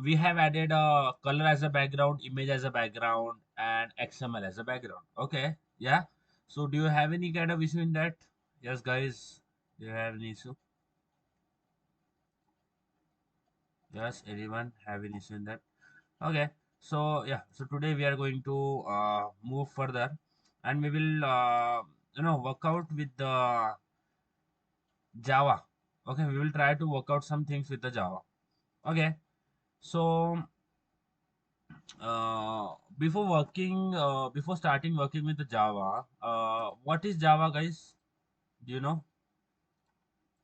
we have added a color as a background, image as a background, and XML as a background. Okay, yeah. So do you have any kind of issue in that? Yes, guys. Do you have any issue? Yes, anyone have any issue in that? Okay. So yeah. So today we are going to move further, and we will work out with the Java. Okay, we will try to work out some things with the Java. Okay. So before starting working with the Java, what is Java, guys? Do you know?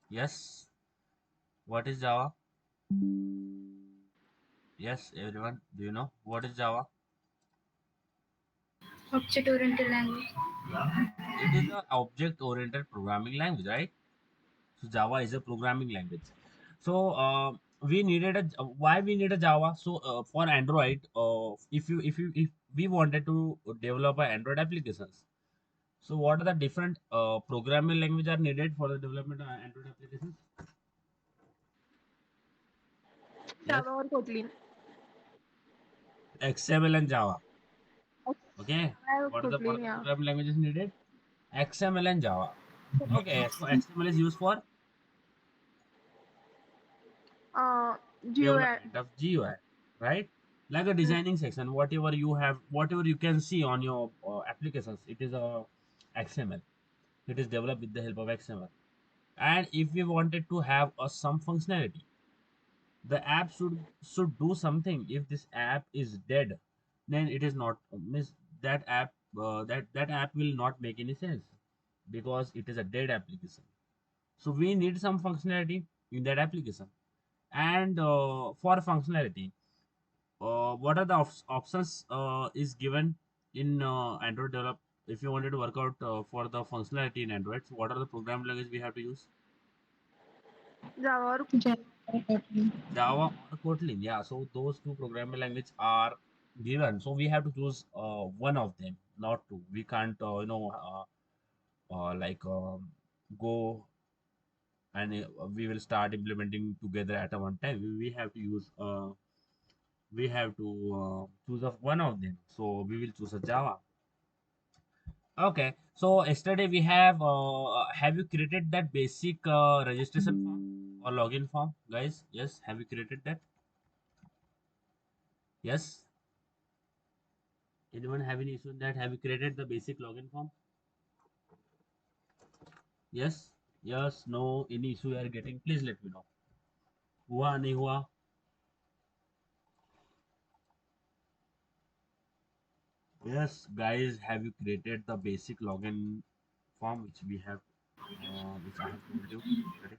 Yes. What is Java? Yes, everyone. Do you know what is Java? Object oriented language. It is an object-oriented programming language, right? So Java is a programming language. So we needed a why we need a Java. So for Android, if we wanted to develop a Android applications, so what are the different programming language are needed for the development of Android applications? Yes, Java or Kotlin. XML and Java. Okay, Java or what are Kotlin, the yeah. programming languages needed? XML and Java. Okay, so XML is used for Uh, GUI. development of GUI, right? Like a designing section, whatever you can see on your applications, it is a XML. It is developed with the help of XML. And if we wanted to have some functionality, the app should do something. If this app is dead, then it is not miss that app that app will not make any sense because it is a dead application. So we need some functionality in that application. And for functionality, what are the options is given in Android develop? If you wanted to work out for the functionality in Android, so what are the program language we have to use? Java or Java or Kotlin. Java or Kotlin. Yeah, so those two programming language are given. So we have to choose one of them, not two. We can't, go and we will start implementing together at a one time. We have to use, we have to choose of one of them. So we will choose a Java. Okay. So yesterday we have you created that basic registration form or login form, guys? Yes. Have you created that? Yes. Anyone have any issue in that? Have you created the basic login form? Yes. Yes. No. Any issue you are getting? Please let me know. हुआ नहीं हुआ? Yes, guys. Have you created the basic login form which I have told you yesterday?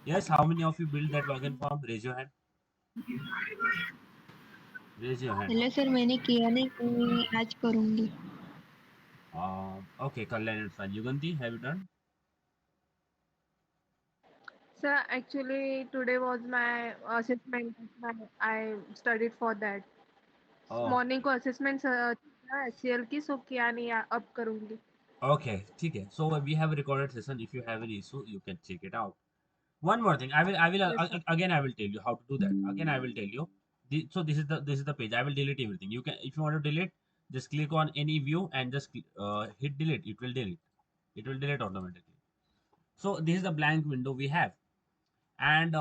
Yes. How many of you built that login form? Raise your hand. Raise your hand. पहले sir मैंने किया नहीं, मैं आज करूंगी. Okay. Kalyan and Fran. Yuganti, have you done? so actually today was my assessment. I studied for that. Oh, morning को assessment HCL की सो किया नहीं अब करूंगी. okay. ठीक है. So we have a recorded session. If you have any issue, you can check it out. One more thing. Yes sir. Again. I will tell you how to do that. Again, I will tell you. So this is the page. I will delete everything. You can, if you want to delete, just click on any view and just hit delete. It will delete. It will delete automatically. So this is the blank window we have, and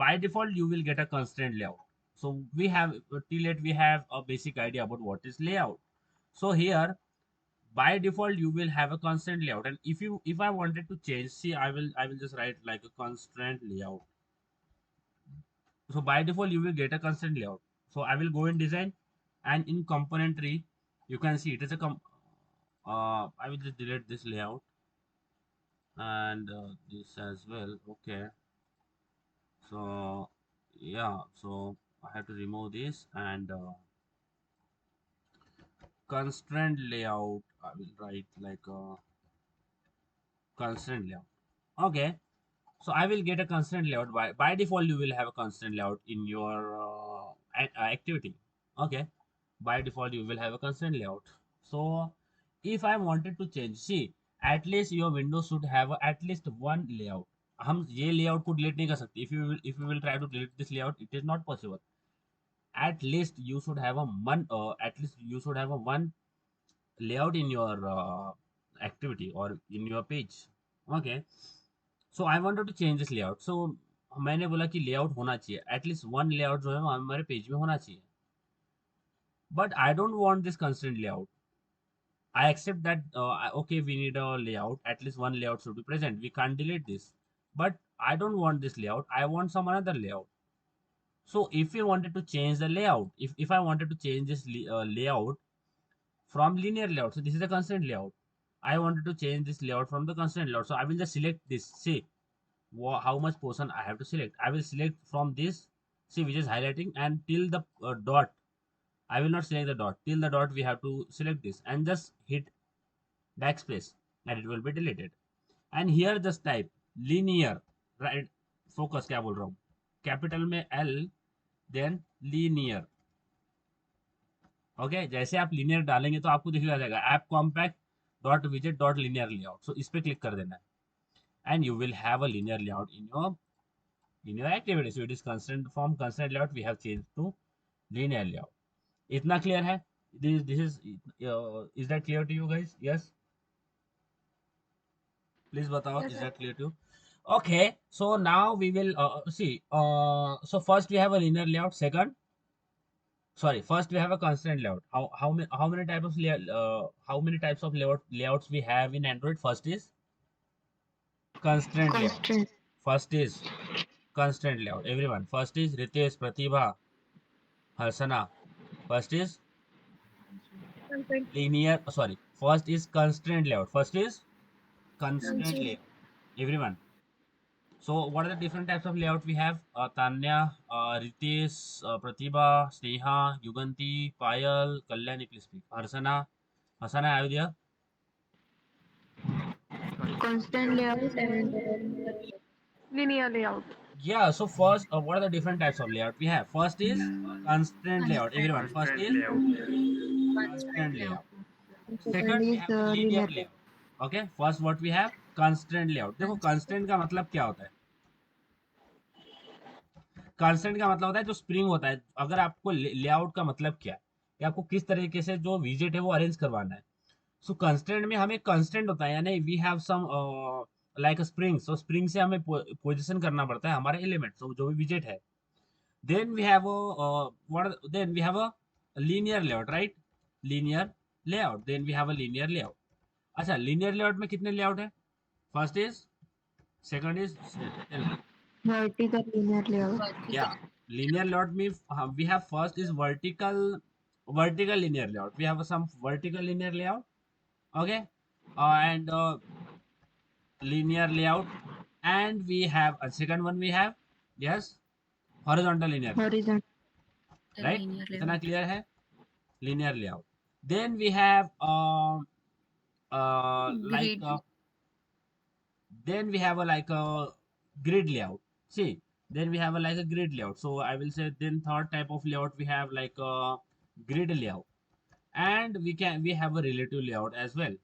by default you will get a constraint layout. So we have till it we have a basic idea about what is layout. So here by default you will have a constant layout, and if I wanted to change, see, I will just write like a constraint layout. So by default you will get a constant layout. So I will go in design, and in component tree you can see it is a I will just delete this layout and this as well. Okay. So yeah, so I have to remove this, and constraint layout I will write like a constraint layout. Okay. So I will get a constant layout. By default, you will have a constant layout in your activity. Okay. By default, you will have a constant layout. So if I wanted to change, see, at least your window should have at least one layout. हम ये layout को delete नहीं कर सकते. If you will try to delete this layout, it is not possible. at least you should have a one layout in your activity or in your page. Okay, so I wanted to change this layout. So मैंने बोला कि layout होना चाहिए, at least one layout जो है वो हमारे page में होना चाहिए. But I don't want this constant layout. I accept that, okay, we need a layout, at least one layout should be present, we can't delete this. But I don't want this layout, I want some another layout. So if you wanted to change the layout, if I wanted to change this layout from linear layout, so this is a constant layout, I wanted to change this layout from the constant layout, so I will just select this. See how much portion I have to select. I will select from this, see, which is highlighting, and till the dot. I will not select the dot, till the dot we have to select this and just hit backspace and it will be deleted. And here just type linear, right? Focus, क्या बोल रहा हूँ, capital में L, then linear. Okay, जैसे आप linear डालेंगे तो आपको दिख जाएगा ऐप कॉम्पैक्ट डॉट विजेट डॉट linear layout. So इस पे क्लिक कर देना है and you will have a linear layout in your activity. So it is constant, from constant layout we have changed to linear layout. इतना clear है? This is that clear to you guys? Yes, please बताओ, Yes, is sir. that clear to you? Okay, so now we will see. So first we have a linear layout. Second, sorry, first we have a constant layout. How many types of how many types of layouts we have in Android? First is constraint layout. Constant. First is constraint layout. Everyone. First is Ritesh, Pratibha, Harsana. First is Content. linear. Sorry. First is constraint layout. First is constraint Constant. layout. Everyone. So what are the different types of layout we have? Tanya, Ritesh, Pratibha, Sneha, Yuganti, Payal, Kalyani, please speak. Harsana, are you there? Constant layout and Linear layout. Yeah, so first, what are the different types of layout we have? First is constraint layout. Everyone, first Constant is layout. constraint layout. second Second, we is have a linear linear. layout. Okay, first what we have? Constraint layout. देखो constraint का मतलब क्या होता है? Constraint का मतलब होता है जो स्प्रिंग होता है. अगर आपको लेआउट का मतलब क्या है कि आपको किस तरीके से जो विजेट है वो अरेंज करवाना है. सो कंस्ट्रेंट में हमें कंस्ट्रेंट होता है, यानी we have some like spring. So spring से हमें पोजीशन करना पड़ता है हमारे एलिमेंट, so, जो भी विजेट है. Then we have then we have a linear layout, right? Linear layout, then we have a linear layout. अच्छा, लीनियर लेआउट में कितने लेआउट है? First is, second is, Vertical linear layout. yeah, linear layout means we have first is vertical linear layout. We have some vertical linear layout, okay, and linear layout, and we have a second one we have, yes, horizontal linear layout, Horizontal. right? इतना clear है? Linear layout. Then we have like then we have a like a grid layout. See, then we have a like a grid layout. So I will say then third type of layout we have like a grid layout, and we have a relative layout as well.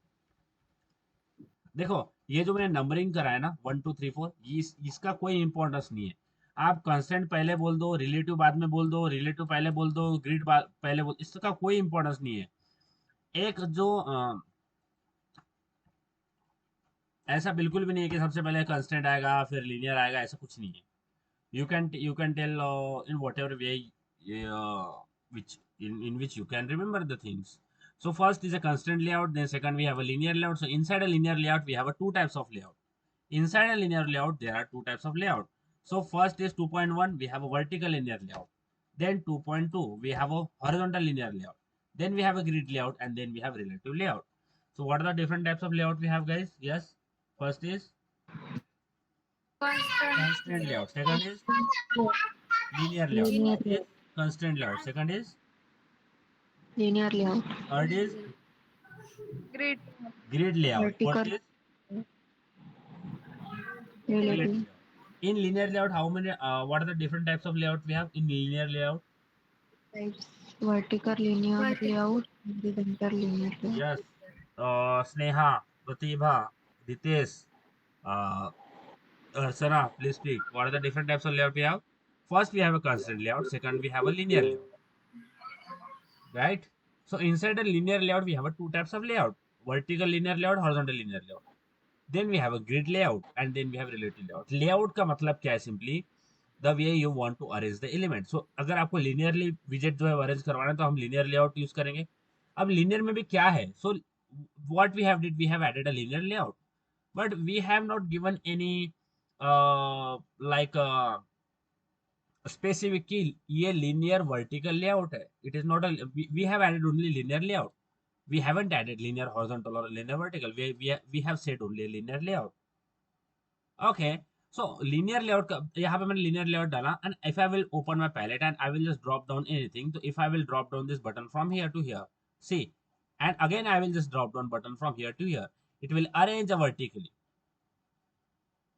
देखो, ये जो मैंने numbering करा है ना 1 2 3 4, इसका कोई importance नहीं है. आप कंस्टेंट पहले बोल दो, रिलेटिव बाद में बोल दो, रिलेटिव पहले बोल दो, ग्रिड पहले बोल, इसका कोई इंपॉर्टेंस नहीं है. एक जो ऐसा बिल्कुल भी नहीं है कि सबसे पहले कंस्टेंट आएगा फिर लीनियर आएगा, ऐसा कुछ नहीं है. You can tell in whatever way which in which you can remember the things. So first is a constant layout, then second we have a linear layout. So inside a linear layout we have a two types of layout. Inside a linear layout there are two types of layout. So first is 2.1, we have a vertical linear layout. Then 2.2 we have a horizontal linear layout. Then we have a grid layout, and then we have relative layout. So what are the different types of layout we have, guys? Yes, first is constraint layout, second is linear layout, Linear third is constraint layout, second is, linear layout. third is Great. grid layout, fourth Vertical is relative. relative layout. In linear layout, how many what are the different types of layout we have in linear layout? Types. Vertical linear layout. Horizontal linear layout. Yes, Sneha, Pratibha, Ditesh, uh, Arsana, please speak. What are the different types of layout we have? First, we have a constraint layout. Second, we have a linear layout. right? So inside a linear layout, we have a two types of layout: vertical linear layout, horizontal linear layout. Then we have a grid layout, and then we have relative layout. Layout का मतलब क्या है? Simply the way you want to arrange the element. So अगर आपको linearly widget जो है arrange करवाना है तो हम linear layout use करेंगे. अब linear में भी क्या है? So what we have did, we have added a linear layout, but we have not given any like specific कि ये linear vertical layout है. It is not a, we have added only linear layout. We haven't added linear horizontal or linear vertical. We have said only a linear layout. Okay. So linear layout का यहाँ पे मैंने linear layout डाला, and if I will open my palette and I will just drop down anything, so if I will drop down this button from here to here, see, and again I will just drop down button from here to here, it will arrange vertically.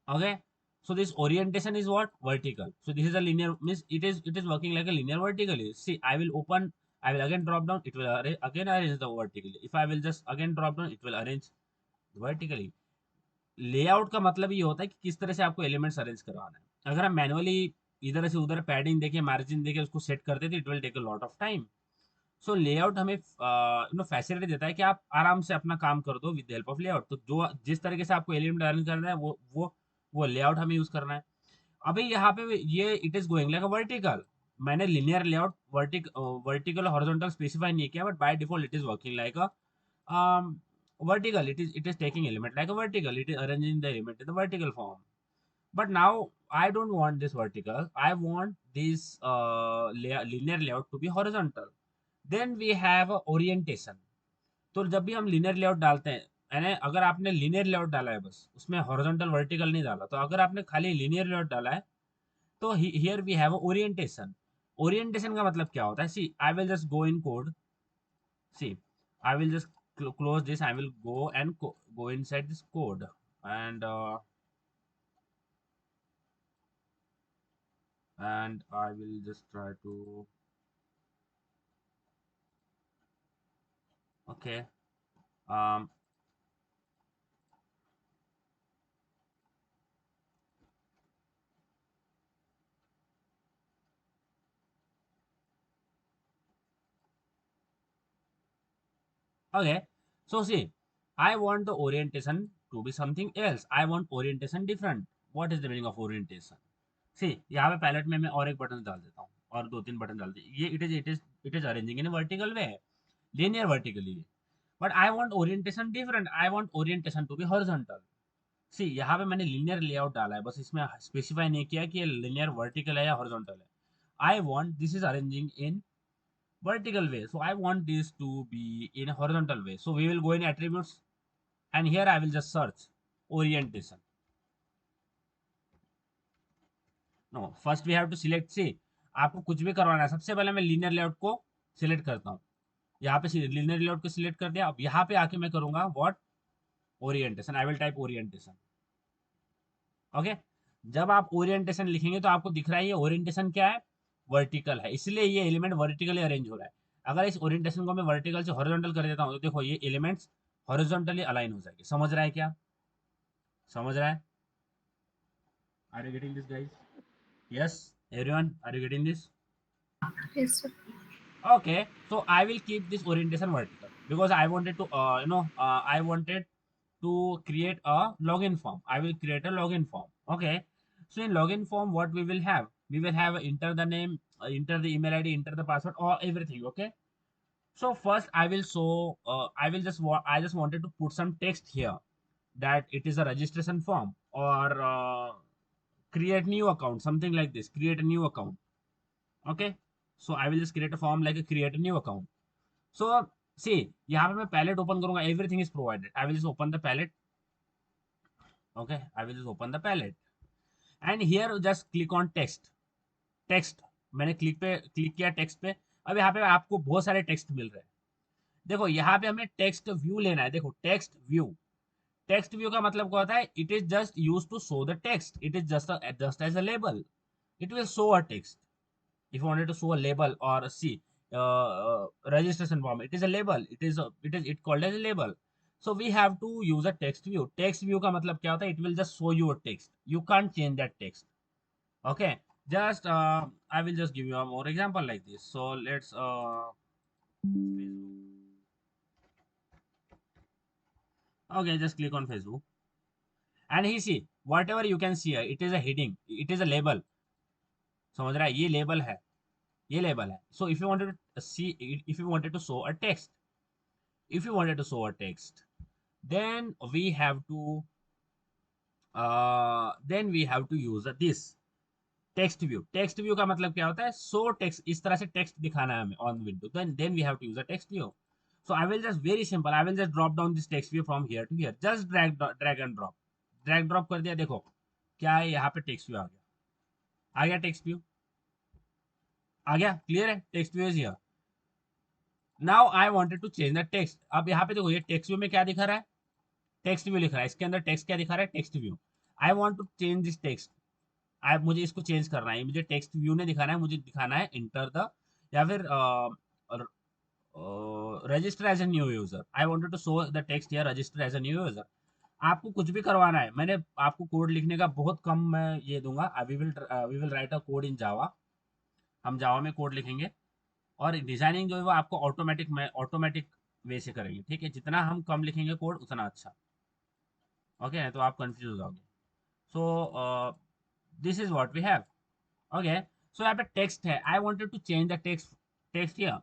Okay. So this orientation is what? Vertical. So this is a linear, means it is working like a linear vertically. See, I will open, I will again drop down, it will again arrange the vertically. If I will just again drop down, it will arrange vertically. Layout का मतलब ये होता है कि किस तरह से आपको एलिमेंट्स अरेंज करवाना है. अगर हम मैनुअली इधर से उधर पैडिंग देके मार्जिन देके उसको सेट करते थे, it will take a lot of time. So layout हमें फैसिलिटी देता है कि आप आराम से अपना काम कर दो विद हेल्प ऑफ लेआउट. तो जो जिस तरीके से आपको एलिमेंट अरेंज करना है वो लेआउट हमें यूज करना है. अभी यहाँ पे ये it is going like a vertical. मैंने linear layout vertical horizontal specify नहीं किया, but by default it is working like a vertical. It is taking element like a vertical, it is arranging the element in the vertical form. But now I don't want this vertical, I want this linear layout to be horizontal. Then we have a orientation. तो जब भी हम linear layout डालते हैं, यानी अगर आपने linear layout डाला है बस, उसमें horizontal vertical नहीं डाला, तो अगर आपने खाली linear layout डाला है तो here we have a orientation. Orientation का मतलब क्या होता है? See, I will just go in code. See, I will just close this. I will go and go inside this code, and I will just try to. Okay. Um. Okay. So see, I want the orientation to be something else. I want orientation different. What is the meaning of orientation? See, यहाँ पे palette में मैं और एक button डाल देता हूँ और दो तीन बटन डाल दिए. ये it is arranging in a vertical way, linear vertically. But I want orientation different. I want orientation to be horizontal. सी यहाँ पे मैंने linear layout डाला है, बस इसमें स्पेसिफाई नहीं किया कि ये linear vertical है या horizontal है. I want this is arranging in vertical way, so I want this to be in a horizontal way. So we will go in attributes, and here I will just search orientation. No, first we have to select. See, आपको कुछ भी करवाना है, सबसे पहले मैं linear layout को select करता हूँ. यहाँ पे linear layout को select कर दिया. अब यहाँ पे आके मैं करूँगा what? Orientation. I will type orientation. Okay. जब आप ओरिएंटेशन लिखेंगे तो आपको दिख रहा है ये ओरिएंटेशन क्या है? वर्टिकल है, इसलिए ये एलिमेंट वर्टिकली अरेंज हो रहा है. अगर इस ओरिएंटेशन को मैं वर्टिकल से हॉरिजॉन्टल कर देता हूँ तो देखो ये एलिमेंट्स हॉरिजॉन्टली अलाइन हो जाएंगे. समझ रहा है क्या? समझ रहा है? Are you getting this guys? Yes everyone, are you getting this? Yes, sir. Okay, so I will keep this orientation vertical because I wanted to I wanted to create a login form. I will create a login form. Okay, so in login form what we will have? We will have enter the name, enter the email id, enter the password, or everything. Okay, so first I will show I will just I just wanted to put some text here that it is a registration form, or create new account, something like this, create a new account. Okay, so I will just create a form like a create a new account. So see, यहाँ पे मैं palette open करूंगा, everything is provided. I will just open the palette. Okay, I will just open the palette, and here just click on text. Text मैंने click किया text पे. अब यहाँ पे आपको बहुत सारे टेक्स्ट मिल रहे हैं. देखो यहाँ पे हमें टेक्स्ट व्यू लेना है. देखो टेक्स्ट व्यू. टेक्स्ट व्यू का मतलब क्या होता है? It is just use to show the text. It is just as a label. It will show a text. If you wanted to show a label or see registration form, it is a label. It called as a label. So we have to use a text view. Text view का मतलब क्या होता है? It will just show you a text. You can't change that text. Okay, just I will just give you a more example like this. So let's Okay, just click on Facebook. And he see whatever you can see, it is a heading, it is a label. समझ रहा है, ये label है, ये label है. So if you wanted to see, if you wanted to show a text, if you wanted to show a text, then we have to use this text view. Text view का मतलब क्या होता है? So text, इस तरह से text दिखाना है हमें on window. Then we have to use a text view. So I will just, very simple, I will just drop down this text view from here to here. Just drag and drop. Drag drop कर दिया, देखो क्या है, यहाँ पे text view आ गया text view आ गया, clear है, text view is here. Now I wanted to change the text. अब यहाँ पे देखो, ये text view में क्या दिखा रहा है? Text view लिख रहा है, इसके अंदर text क्या दिखा रहा है? Text view. I want to change this text. मुझे इसको चेंज करना है, मुझे टेक्स्ट व्यू ने दिखाना है, मुझे दिखाना है इंटर द, या फिर register as a new user. I wanted to show the text here, register as a new user. आपको कुछ भी करवाना है, मैंने आपको कोड लिखने का बहुत कम मैं ये दूंगा. We will write a code in Java. हम जावा में कोड लिखेंगे, और डिजाइनिंग जो है वो आपको ऑटोमेटिक वे से करेंगे. ठीक है, जितना हम कम लिखेंगे कोड उतना अच्छा. ओके, तो आप कंफ्यूज हो जाओगे. सो this is what we have. Okay, so यहाँ पे टेक्स्ट है. I wanted to change the text here.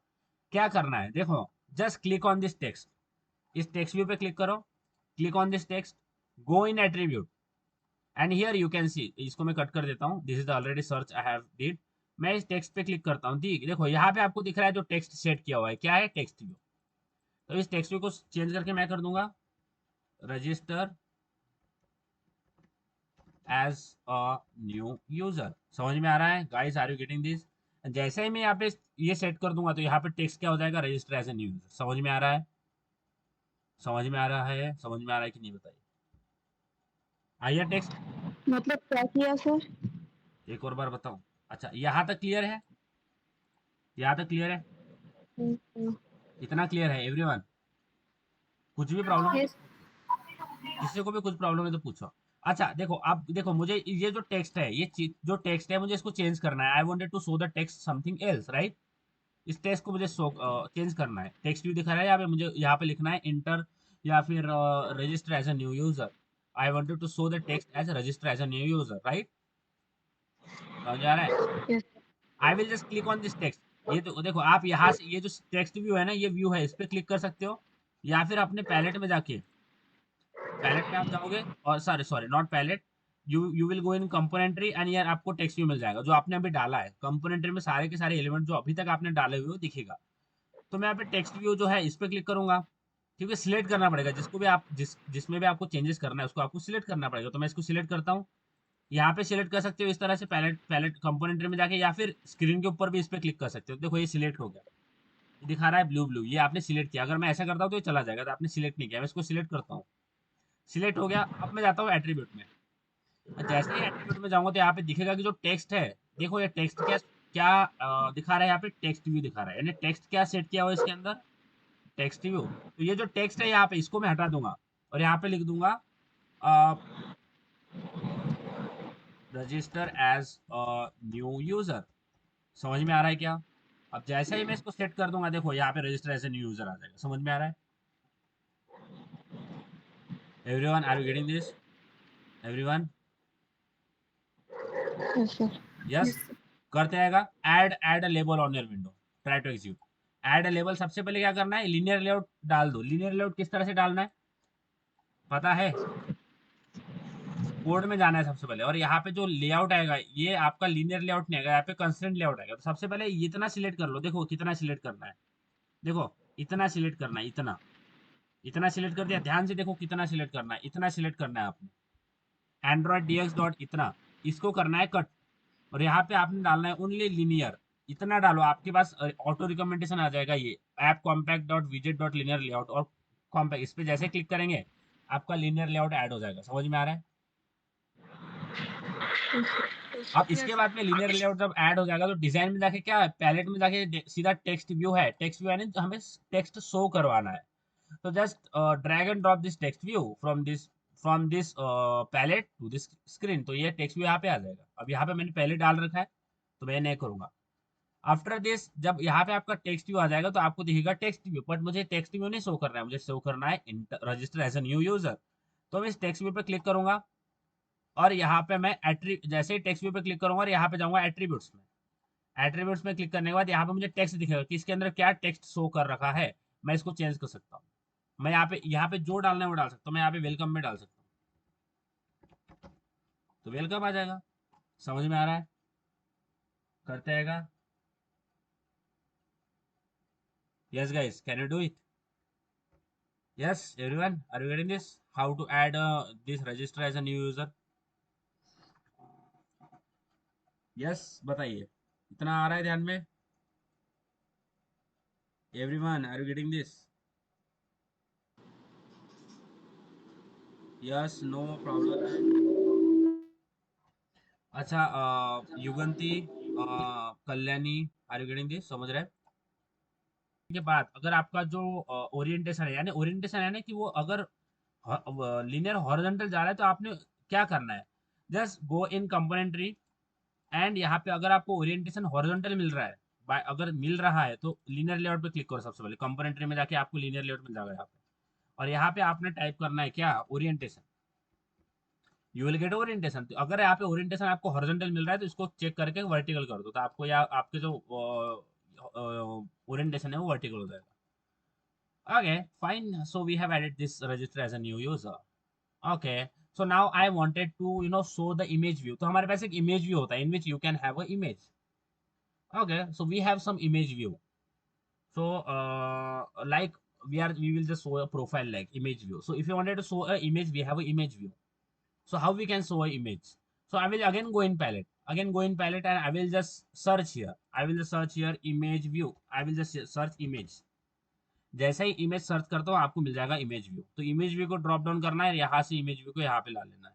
क्या करना है, देखो, just click on this text. इस text view पे क्लिक करो, click on this text, go in attribute, and here you can see, इसको मैं कट कर देता हूँ. This is the already search I have did. मैं इस टेक्स्ट पे क्लिक करता हूँ. देखो यहाँ पे आपको दिख रहा है जो टेक्स्ट सेट किया हुआ है, क्या है? Text view. तो इस टेक्स्ट व्यू को चेंज करके मैं कर दूंगा register as a new user. समझ में आ रहा है guys? Are you getting this? जैसे ही मैं यहाँ पे ये सेट कर दूंगा तो यहाँ पे टेक्स्ट क्या हो जाएगा? Register as a new user. समझ में आ रहा है? समझ में आ रहा है? समझ में आ रहा है कि नहीं, बताइए. आइए टेक्स्ट, मतलब क्या किया सर? एक और बार बताऊं? अच्छा, यहाँ तक क्लियर है? यहाँ तक क्लियर है? इतना क्लियर है एवरीवन? कुछ भी प्रॉब्लम है? Yes. किसी को भी कुछ प्रॉब्लम है तो पूछो. अच्छा देखो, अब देखो, मुझे ये जो टेक्स्ट है, ये जो टेक्स्ट है, मुझे इसको चेंज करना है. I wanted to show the text something else, right? इस टेक्स्ट को मुझे चेंज करना है. टेक्स्ट व्यू दिखा रहा है यहाँ पे, मुझे यहाँ पे लिखना है इंटर, या फिर register as a new user. I wanted to show the text as register as a new user, right? समझ आ रहा है? Yes. I will just click on this text. ये तो देखो, आप यहाँ से ये जो टेक्स्ट व्यू है ना, ये व्यू है, इस पे क्लिक कर सकते हो, या फिर अपने पैलेट में जाके, पैलेट में आप जाओगे, और sorry not palette, you will go in component tree, and यार आपको टेक्स्ट व्यू मिल जाएगा जो आपने अभी डाला है. कंपोनेंट्री में सारे के सारे एलिमेंट जो अभी तक आपने डाले हुए वो दिखेगा. तो मैं यहाँ पे टेक्स्ट व्यू जो है इस पे क्लिक करूंगा, क्योंकि सिलेक्ट करना पड़ेगा, जिसको भी आप जिसमें भी आपको चेंजेस करना है उसको आपको सिलेक्ट करना पड़ेगा. तो मैं इसको सिलेक्ट करता हूँ. यहाँ पे सिलेक्ट कर सकते हो इस तरह से, पैलेट कंपोनेंट्री में जाके, या फिर स्क्रीन के ऊपर भी इस पे क्लिक कर सकते हो. देखो ये सिलेक्ट हो गया, ये दिखा रहा है ब्लू, ये आपने सिलेक्ट किया. अगर मैं ऐसा करता हूँ तो ये चला जाएगा, तो आपने सिलेक्ट नहीं किया. मैं इसको सिलेक्ट करता हूँ, सिलेक्ट हो गया. अब मैं जाता हूँ एट्रीब्यूट में. जैसे ही एट्रीब्यूट में जाऊंगा तो यहाँ पे दिखेगा कि जो टेक्स्ट है, देखो ये टेक्स्ट क्या क्या दिखा रहा है, यहाँ पे टेक्स्ट व्यू दिखा रहा है. यानी टेक्स्ट क्या सेट किया हुआ है इसके अंदर? Text view. तो ये जो टेक्स्ट है यहाँ पे, इसको मैं हटा दूंगा, और यहाँ पे लिख दूंगा रजिस्टर एज न्यू यूजर. समझ में आ रहा है क्या? अब जैसे ही मैं इसको सेट कर दूंगा, देखो यहाँ पे register as a new user आ जाएगा. समझ में आ रहा है everyone? Are you getting this everyone? Yes, sir. Yes, करते आएगा. Add a label on your window, try to execute. Add a label, सबसे पहले क्या करना है? लीनियर लेआउट डाल दो. लीनियर लेआउट किस तरह से डालना है पता है? कोड में जाना है सबसे पहले, और यहाँ पे जो लेआउट आएगा ये आपका लीनियर लेआउट नहीं आएगा, यहाँ पे कंस्ट्रेंट लेआउट आएगा. तो सबसे पहले इतना सिलेक्ट कर लो. देखो कितना सिलेक्ट करना है, देखो इतना सिलेक्ट करना है, इतना सिलेक्ट कर दिया. ध्यान से देखो कितना सिलेक्ट करना है, इतना सिलेक्ट करना है आपने. एंड्रॉइड डीएक्स डॉट इतना, इसको करना है कट, और यहाँ पे आपने डालना है ओनली लीनियर. इतना डालो, आपके पास ऑटो रिकमेंडेशन आ जाएगा. ये ऐप कॉम्पैक्ट डॉट विजेट डॉट लीनियर लेआउट और कॉम्पैक्ट, इस पे जैसे क्लिक करेंगे आपका लीनियर लेआउट ऐड हो जाएगा. समझ में आ रहा है? अब इसके बाद में लीनियर लेआउट जब ऐड हो जाएगा तो डिजाइन में जाके क्या है, पैलेट में जाके सीधा टेक्स्ट व्यू है. टेक्स्ट व्यू यानी हमें टेक्स्ट शो करवाना है. तो just drag and drop this text view from this palette to this screen. तो ये टेक्स्ट व्यू यहाँ पे आ जाएगा. अब यहाँ पे मैंने पहले डाल रखा है तो मैं नहीं करूंगा. आफ्टर दिस जब यहाँ पे आपका टेक्स्ट व्यू आ जाएगा तो आपको दिखेगा टेक्स्ट व्यू, बट मुझे टेक्स्ट व्यू नहीं शो करना है, मुझे शो करना है register as a new user. तो मैं इस टेक्स्ट व्यू पे क्लिक करूंगा और यहाँ पे मैं जैसे ही टेक्स्ट व्यू पे क्लिक करूंगा और यहाँ पे जाऊंगा एट्रीब्यूट्स में। एट्रीब्यूट्स में क्लिक करने के बाद यहाँ पे मुझे टेक्स्ट दिखेगा कि इसके अंदर क्या टेक्स्ट शो कर रखा है। मैं इसको चेंज कर सकता हूँ। मैं यहाँ पे जो डालना है वो डाल सकता हूँ। मैं यहाँ पे वेलकम में डाल सकता हूँ, तो वेलकम आ जाएगा। समझ में आ रहा है? करते हैं। Yes guys, can you do it? Yes everyone, are you getting this? How to add this register as a new user? Yes बताइए, इतना आ रहा है ध्यान में? Everyone, are you getting this? Yes, no problem है? अच्छा, Yuganti, Kalyani, are you getting this? समझ रहे हैं? के बाद अगर आपका जो ओरिएंटेशन है, यानी ओरिएंटेशन है ना कि वो अगर लीनियर हॉरिजॉन्टल जा रहा है तो आपने क्या करना है, just go in component tree and यहाँ पे अगर आपको ओरिएंटेशन हॉरिजॉन्टल मिल रहा है, अगर मिल रहा है तो लीनियर लेआउट पे क्लिक करो। सबसे पहले कंपोनेंट ट्री में जाके आपको लीनियर लेआउट मिल जाएगा यहाँ पे, और यहाँ पे आपने टाइप करना है क्या, orientation. You will gate orientation. तो अगर यहाँ पे ओरिएंटेशन आपको हॉरिजॉन्टल मिल रहा है तो इसको चेक करके वर्टिकल कर दो, तो आपको या आपके जो ओरिएंटेशन है वो वर्टिकल हो जाएगा। Okay, fine. So we have added this register as a new user. Okay. So now I wanted to, show the image view. तो हमारे पास एक image view होता है in which you can have a image. Okay. So we have some image view. So like we will just show a profile like image view. So if you wanted to show a image, we have a image view. So how we can show a image? So I will again go in palette. Again go in palette and I will just search here. I will just search here image view. I will just search image. जैसे ही image search करता हूँ आपको मिल जाएगा image view. तो image view को drop down करना है, यहाँ से इमेज व्यू को यहाँ पे ला लेना है।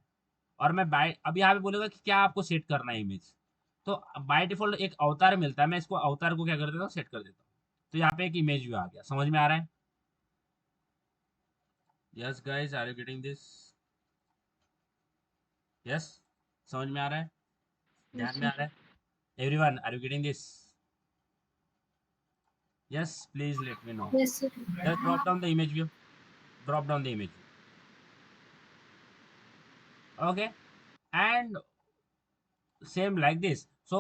और मैं बाय अब यहाँ पे बोलेगा कि क्या आपको सेट करना है इमेज। तो बाय डिफॉल्ट एक अवतार मिलता है, मैं इसको अवतार को क्या कर देता हूँ, सेट कर देता हूँ। तो यहाँ पे एक इमेज व्यू आ गया। समझ में आ रहा है? Yes guys, are you getting this? Yes, समझ में आ रहा है? Yes, ध्यान में sir. आ रहा है? Everyone, are you getting this? Yes, please let me know. Yes, sir. Just drop down the image view, drop down the image view. Okay, and same like this. So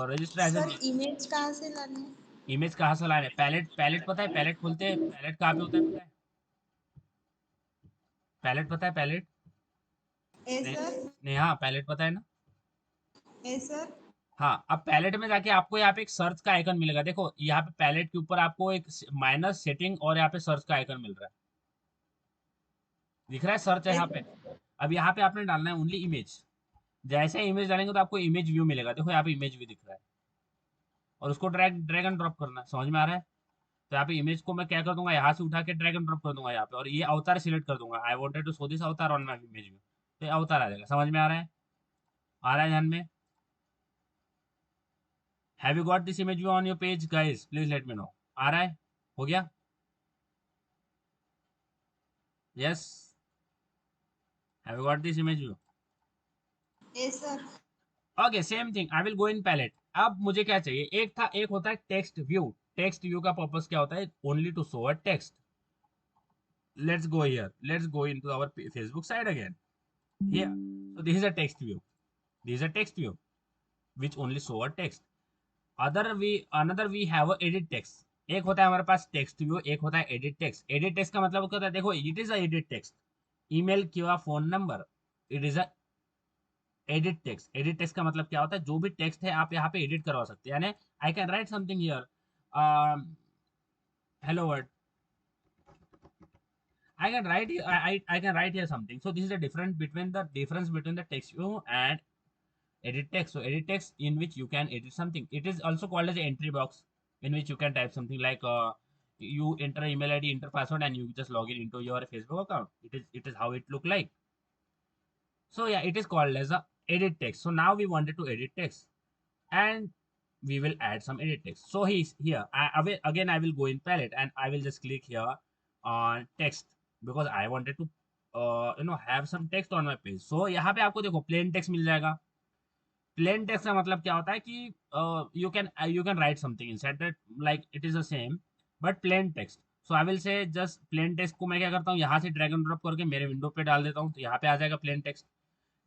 register as a sir image कहाँ से लानी है? Image कहाँ से लाने? Palette, palette पता है? Palette खोलते हैं, पैलेट कहाँ पे होता है पता है? पैलेट पता है? पैलेट ए ने, सर, नेहा, पैलेट पता है ना? ए सर, हाँ, अब पैलेट में जाके आपको यहाँ पे एक सर्च का आइकन मिलेगा। देखो यहाँ पे पैलेट के ऊपर आपको एक माइनस सेटिंग और यहाँ पे सर्च का आइकन मिल रहा है, दिख रहा है? सर्च है ए यहाँ पे। अब यहाँ पे आपने डालना है ओनली इमेज। जैसे इमेज डालेंगे तो आपको इमेज व्यू मिलेगा। देखो यहाँ पे इमेज व्यू दिख रहा है, और उसको ड्रैग ड्रैग एंड ड्रॉप करना है। समझ में आ रहा है? तो यहाँ पे इमेज को मैं क्या कर दूंगा, यहाँ से उठा के ड्रैग एंड ड्रॉप कर दूंगा यहाँ पे, और ये अवतार सिलेक्ट कर दूंगा। I wanted to show this avatar on my image view, तो ये अवतार आ जाएगा। समझ में आ रहा है? आ रहा है ध्यान में? Have you got this image view on your page guys? Please let me know. आ रहा है? हो गया? Yes, have you got this image view? ए sir, okay, same thing, I will go in palette. अब मुझे क्या चाहिए, एक होता है टेक्स्ट व्यू। टेक्स्ट व्यू का पर्पस क्या होता है? Only to show a text. Let's go here, let's go into our Facebook site again here. So this is a text view, this is a text view which only show a text. Another we have a edit text. एक होता है हमारे पास text view, एक होता है edit text. Edit text का मतलब क्या होता है? देखो, it is a edit text, email किंवा phone number, it is a edit text. Edit text का मतलब क्या होता है? जो भी टेक्स्ट है आप यहाँ पे एडिट करवा सकते हैं। यानी I can write something here, hello word, I can write here something. So this is the difference between the text view and edit text. So edit text in which you can edit something. It is also called as an entry box, in which you can type something like you enter email ID, enter password, and you just log in into your Facebook account. It is how it look like. So yeah, it is called as a edit text. So now we wanted to edit text, and we will add some edit text. So he's here. Again I will go in palette and I will just click here on text, because I wanted to have some text on my page. So यहाँ पे आपको देखो plain text मिल जाएगा। Plain text का मतलब क्या होता है कि you can write something inside that, like it is the same but plain text. So I will say just plain text को मैं क्या करता हूँ, यहाँ से ड्रैग एंड ड्रॉप करके मेरे विंडो पे डाल देता हूँ, तो यहाँ पे आ जाएगा plain text.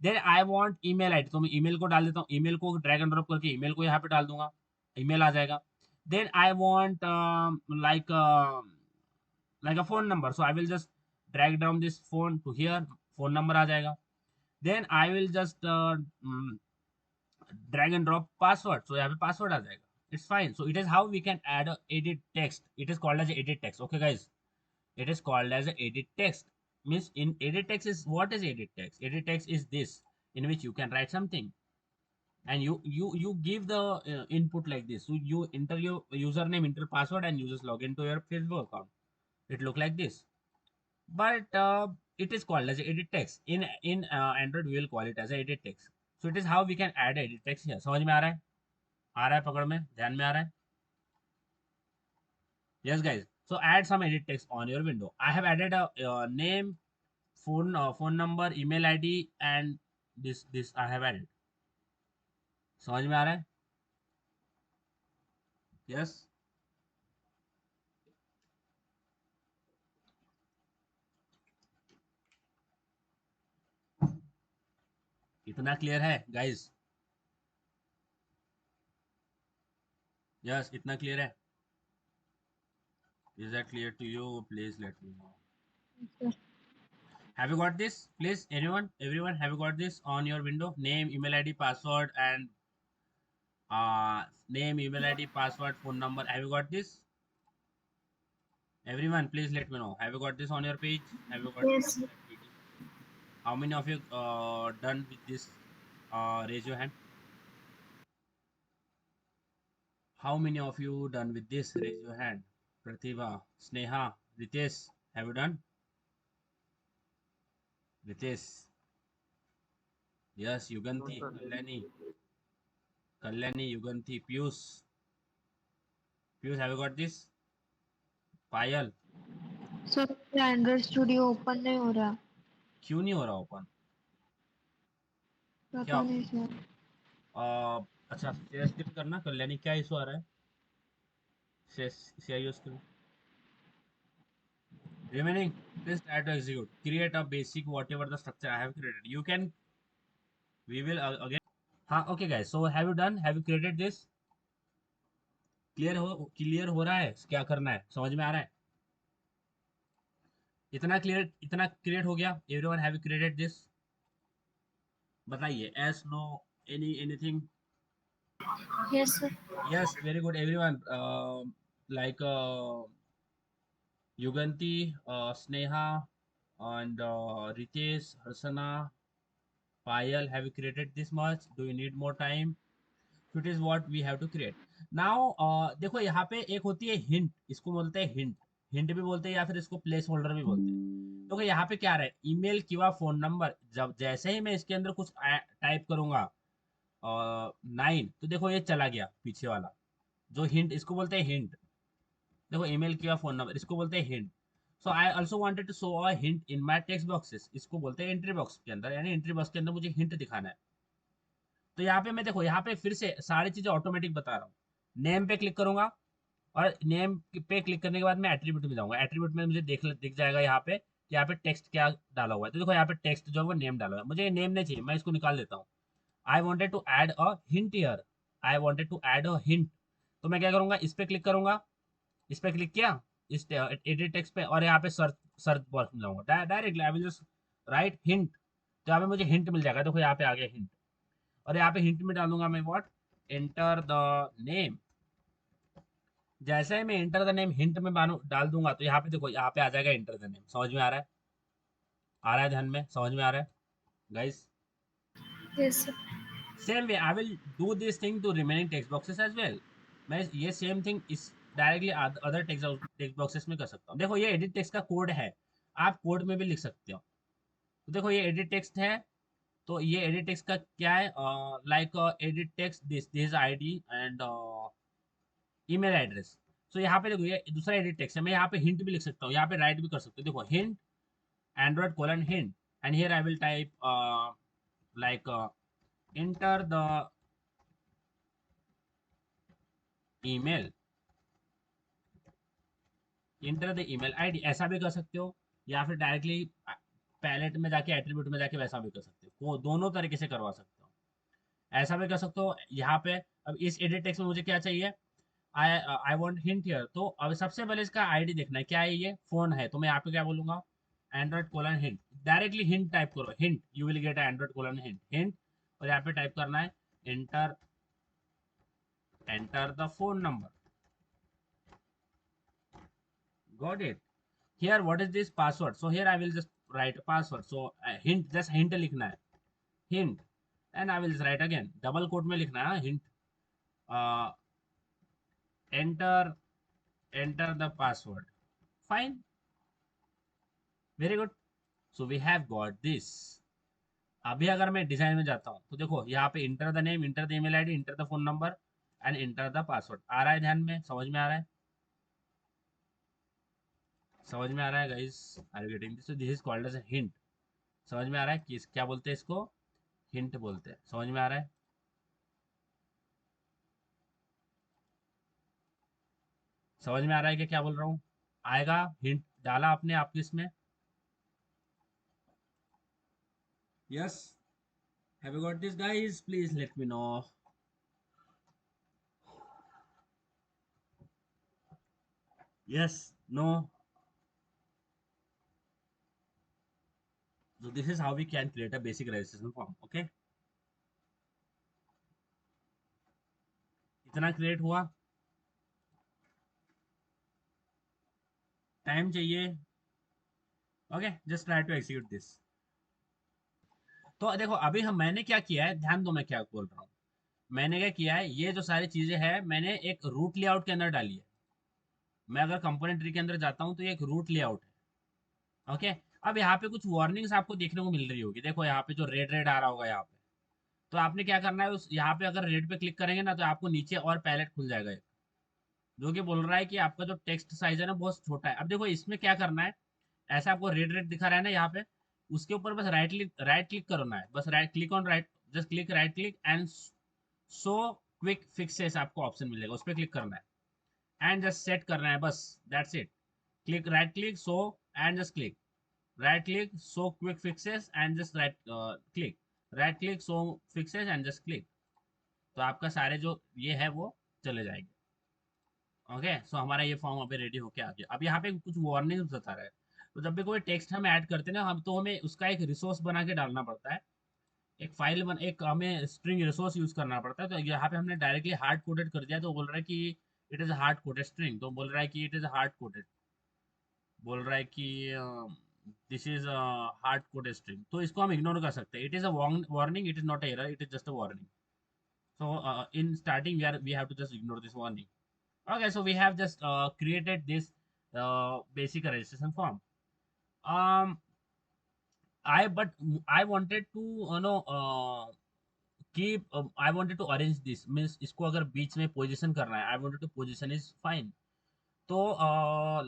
Then I want email ID, तो मैं ईमेल को डाल देता हूँ, ईमेल को ड्रैग एंड ड्रॉप करके ईमेल को यहाँ पे डाल दूंगा, ईमेल आ जाएगा. Then I want like like a phone number, so I will just drag down this phone to here, phone number आ जाएगा. Then I will just drag and drop password, so यहाँ पे password आ जाएगा. It's fine. So it is how we can add a edit text. It is called as a edit text. Okay guys, it is called as a edit text. Means in edit text is, what is edit text? Edit text is this in which you can write something and you give the input like this. So you enter your username, enter password, and you just log into your Facebook account. It look like this, but it is called as edit text. In Android we will call it as edit text. So it is how we can add edit text here. समझ में आ रहा है पकड़ में, ध्यान में आ रहा है? Yes guys, so add some edit text on your window. I have added a name, phone number, email id, and this I have added. समझ में आ रहा है? Yes. इतना क्लियर है गाइस? यस, इतना क्लियर है? Is that clear to you? Please let me know. Yes, Have you got this? Please, everyone, have you got this on your window? Name, email ID, password, and name, email ID, password, phone number. Have you got this? Everyone, please let me know. Have you got this on your page? Have you got this yes, on your page? How many of you done with this? Raise your hand. How many of you done with this? Raise your hand. Pratibha, Sneha, Ritesh, have you done? Ritesh. Yes, Yuganti, Kalyani, Yuganti, Piyush. Piyush, have you got this? Payal, sir Android studio open नहीं हो रहा. क्यों नहीं हो रहा open? क्या? पता नहीं सर. अच्छा, शेयर स्क्रीन करना. कल्याणी, क्या इशू आ रहा है? Share your screen. Remaining, please try to execute. Create a basic whatever the structure I have created. You can, we will again. हाँ, okay guys. So have you done? Have you created this? Clear हो रहा है क्या करना है? समझ में आ रहा है? इतना क्रिएट हो गया. Everyone have you created this? बताइए. Yes, no, anything? Yes sir. Yes, very good everyone. Like Yuganti, Sneha, and Ritesh, Harsana, Payal, have you created this much? Do you need more time? So it is what we have to create. Now देखो यहाँ पे एक होती है hint, इसको बोलते हैं hint. Hint भी बोलते हैं या फिर इसको प्लेस होल्डर भी बोलते हैं. देखो यहाँ पे क्या रहा है, ईमेल किंवा फोन नंबर. जब जैसे ही मैं इसके अंदर कुछ टाइप करूंगा 9, तो देखो ये चला गया पीछे वाला जो हिंट, इसको बोलते हैं हिंट. देखो ईमेल किंवा फोन नंबर, इसको बोलते हैं hint. So I also wanted to show a hint in my text boxes. इसको बोलते हैं एंट्री बॉक्स के अंदर, यानी एंट्री बॉक्स के अंदर मुझे हिंट दिखाना है. तो यहाँ पे मैं देखो यहाँ पे फिर से सारी चीजें ऑटोमेटिक बता रहा हूँ. नेम पे क्लिक करूंगा और नेम पे क्लिक करने के बाद मैं एट्रीब्यूट में जाऊंगा. एट्रीब्यूट में मुझे दिख जाएगा यहाँ पे कि यहाँ पे टेक्स्ट क्या डाला हुआ है. तो देखो यहाँ पे टेक्स्ट जो है वो नेम डाला हुआ है. मुझे नेम नहीं चाहिए, मैं इसको निकाल देता हूँ. I wanted to add a hint here. I wanted to add a hint. तो मैं क्या करूंगा, इस पे क्लिक करूंगा. इस पे क्लिक किया, इस एडिट टेक्स्ट पे, और यहाँ पे सर्च बॉक्स में जाऊंगा. Directly I will just right hint. तो यहाँ पे मुझे हिंट मिल जाएगा. देखो यहाँ पे आ गया हिंट. और यहाँ पे हिंट में डालूंगा मैं व्हाट, एंटर द नेम. जैसे ही मैं एंटर द नेम हिंट में डाल दूंगा तो यहाँ पे देखो यहाँ पे आ जाएगा एंटर द नेम. समझ में आ रहा है? आ रहा है ध्यान में? समझ में आ रहा है guys? Yes sir. Same way I will do this thing to remaining text boxes as well. मैं ये सेम थिंग इस डायरेक्टली अदर टेक्स्ट बॉक्सेस में कर सकता हूँ. देखो ये एडिट टेक्स्ट का कोड है, आप कोड में भी लिख सकते हो. तो देखो ये एडिट टेक्स्ट है. तो ये एडिट टेक्स्ट का क्या है, like edit text this ID and email address. So यहाँ पे देखो ये दूसरा एडिट टेक्स्ट है. मैं यहाँ पे हिंट भी लिख सकता हूँ, यहाँ पे राइट भी कर सकते हो. देखो hint Android colon hint, and here I will type like enter the email, inter the email ID, ऐसा भी कर सकते हो, या फिर डायरेक्टली पैलेट में जाके एट्रीब्यूट में जाके वैसा भी कर सकते हो, वो दोनों तरीके से करवा सकते हो। ऐसा भी कर सकते हो यहाँ पे। अब इस एडिट टेक्स्ट में मुझे क्या चाहिए, आई आई वांट हिंट हियर, तो अब सबसे पहले इसका आईडी देखना है, क्या है ये फोन है, तो मैं यहाँ पे क्या बोलूंगा, Android colon hint, directly hint type करो, hint, you will get Android colon hint hint, और यहाँ पे टाइप करना है enter, enter the phone number, got it. Here what is this password, so here I will just write password, so hint, just hint लिखना है, hint, and I will write again, double quote में लिखना है hint, enter, enter the password, fine, very good, so we have got this. अभी अगर मैं design में जाता हूँ तो देखो यहाँ पे enter the name, enter the email ID, enter the phone number and enter the password, आ रहा है ध्यान में, समझ में आ रहा है, समझ में आ रहा है guys, are you getting this, this is called as hint, समझ में आ रहा है कि क्या बोलते हैं इसको, हिंट बोलते हैं, समझ में आ रहा है, समझ में आ रहा है कि क्या बोल रहा हूँ, आएगा, हिंट डाला आपने आपके इसमें, yes, have you got this guys, please let me know, yes, no, so this is how we can create a basic registration form, okay, इतना क्रिएट हुआ, टाइम चाहिए, okay, just try to execute this. तो देखो अभी हम, मैंने क्या किया है, ध्यान दो मैं क्या बोल रहा हूँ, मैंने क्या किया है, ये जो सारी चीजें हैं मैंने एक रूट लेआउट के अंदर डाली है, मैं अगर कंपोनेंट ट्री के अंदर जाता हूँ तो ये एक रूट लेआउट है, ओके। अब यहाँ पे कुछ वार्निंग्स आपको देखने को मिल रही होगी, देखो यहाँ पे जो रेड रेड आ रहा होगा यहाँ पे, तो आपने क्या करना है, उस यहाँ पे अगर रेड पे क्लिक करेंगे ना तो आपको नीचे और पैलेट खुल जाएगा एक, जो कि बोल रहा है कि आपका जो टेक्स्ट साइज है ना बहुत छोटा है। अब देखो इसमें क्या करना है, ऐसा आपको रेड रेड दिखा रहा है ना यहाँ पे, उसके ऊपर बस राइट क्लिक करना है, बस right click on right, just click right click and so quick fixes आपको ऑप्शन मिलेगा, उस पर क्लिक करना है एंड जस्ट सेट करना है, बस that's it, click right click so and just click right click so quick fixes and just right click right click so fixes and just click, तो आपका सारे जो ये है वो चले जाएंगे, ओके। सो हमारा ये फॉर्म अभी रेडी होके आ गया। अब यहाँ पे कुछ वार्निंग बता रहा है, तो जब भी कोई टेक्स्ट हम ऐड करते हैं ना, हम तो हमें उसका एक रिसोर्स बना के डालना पड़ता है, एक फाइल बन, एक हमें स्ट्रिंग रिसोर्स यूज करना पड़ता है, तो यहाँ पे हमने डायरेक्टली हार्ड कोडेड कर दिया, तो बोल रहा है कि it is hard coded string, तो बोल रहा है कि इट इज हार्ड कोडेड, बोल रहा है कि this is hard coded string, तो इसको हम इग्नोर कर सकते हैं, it is a warning, it is not error, it is just a warning, so in starting we have to just ignore this warning, okay, so we have just created this basic registration form, um I wanted to keep I wanted to arrange this, means इसको अगर बीच में position करना है, I wanted to position is fine, तो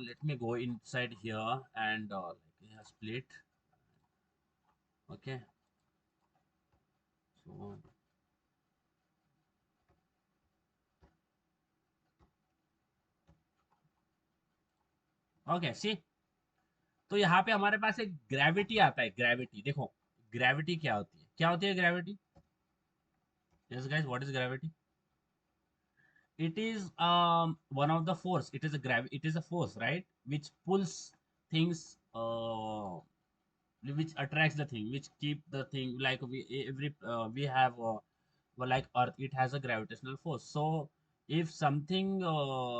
let me go inside here and like split, okay, so okay, see, तो यहाँ पे हमारे पास एक ग्रेविटी आता है, ग्रेविटी देखो, ग्रेविटी क्या होती है, क्या होती है gravity, yes guys, what is gravity, it is one of the force, it is a it is a force, right, which pulls things, which attracts the thing, which keep the thing, like every we have well, like earth, it has a gravitational force, so if something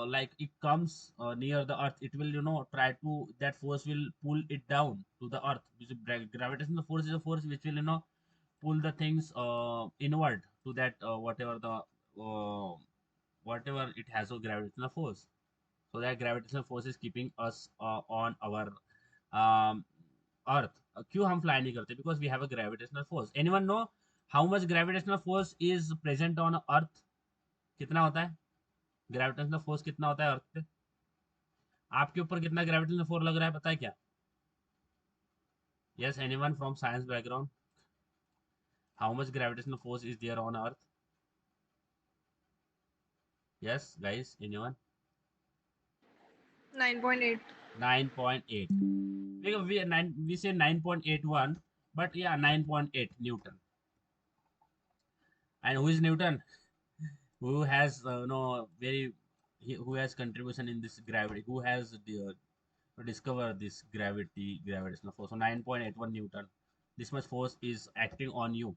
like it comes near the earth, it will try to, that force will pull it down to the earth, which is gravitational force is a force which will pull the things inward to that whatever the whatever it has a gravitational force, so that gravitational force is keeping us on our um, earth. क्यों हम fly नहीं करते, because we have a gravitational force, anyone know how much gravitational force is present on earth, कितना होता है gravitational force, कितना होता है अर्थ पे, आपके ऊपर कितना ग्रेविटेशनल फोर्स लग रहा है, पता है क्या, yes, anyone from science background, how much gravitational force is there on earth, Yes, guys, anyone? 9.8. 9.8. We say 9.81, but yeah, 9.8 Newton. And who is Newton? Who has very who has contribution in this gravity? Who has discovered this gravitational force? So 9.81 Newton. This much force is acting on you,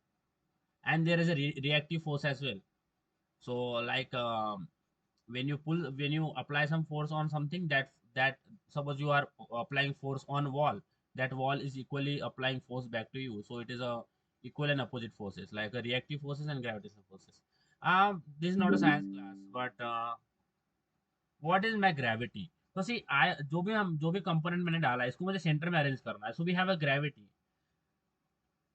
and there is a reactive force as well. So like when you apply some force on something, that suppose you are applying force on wall, that wall is equally applying force back to you, so it is a equal and opposite forces, like a reactive forces and gravitational forces. This is not a science class, but what is my gravity? तो सी आई जो भी component मैंने डाला है इसको मुझे centre में arrange करना है, so we have a gravity.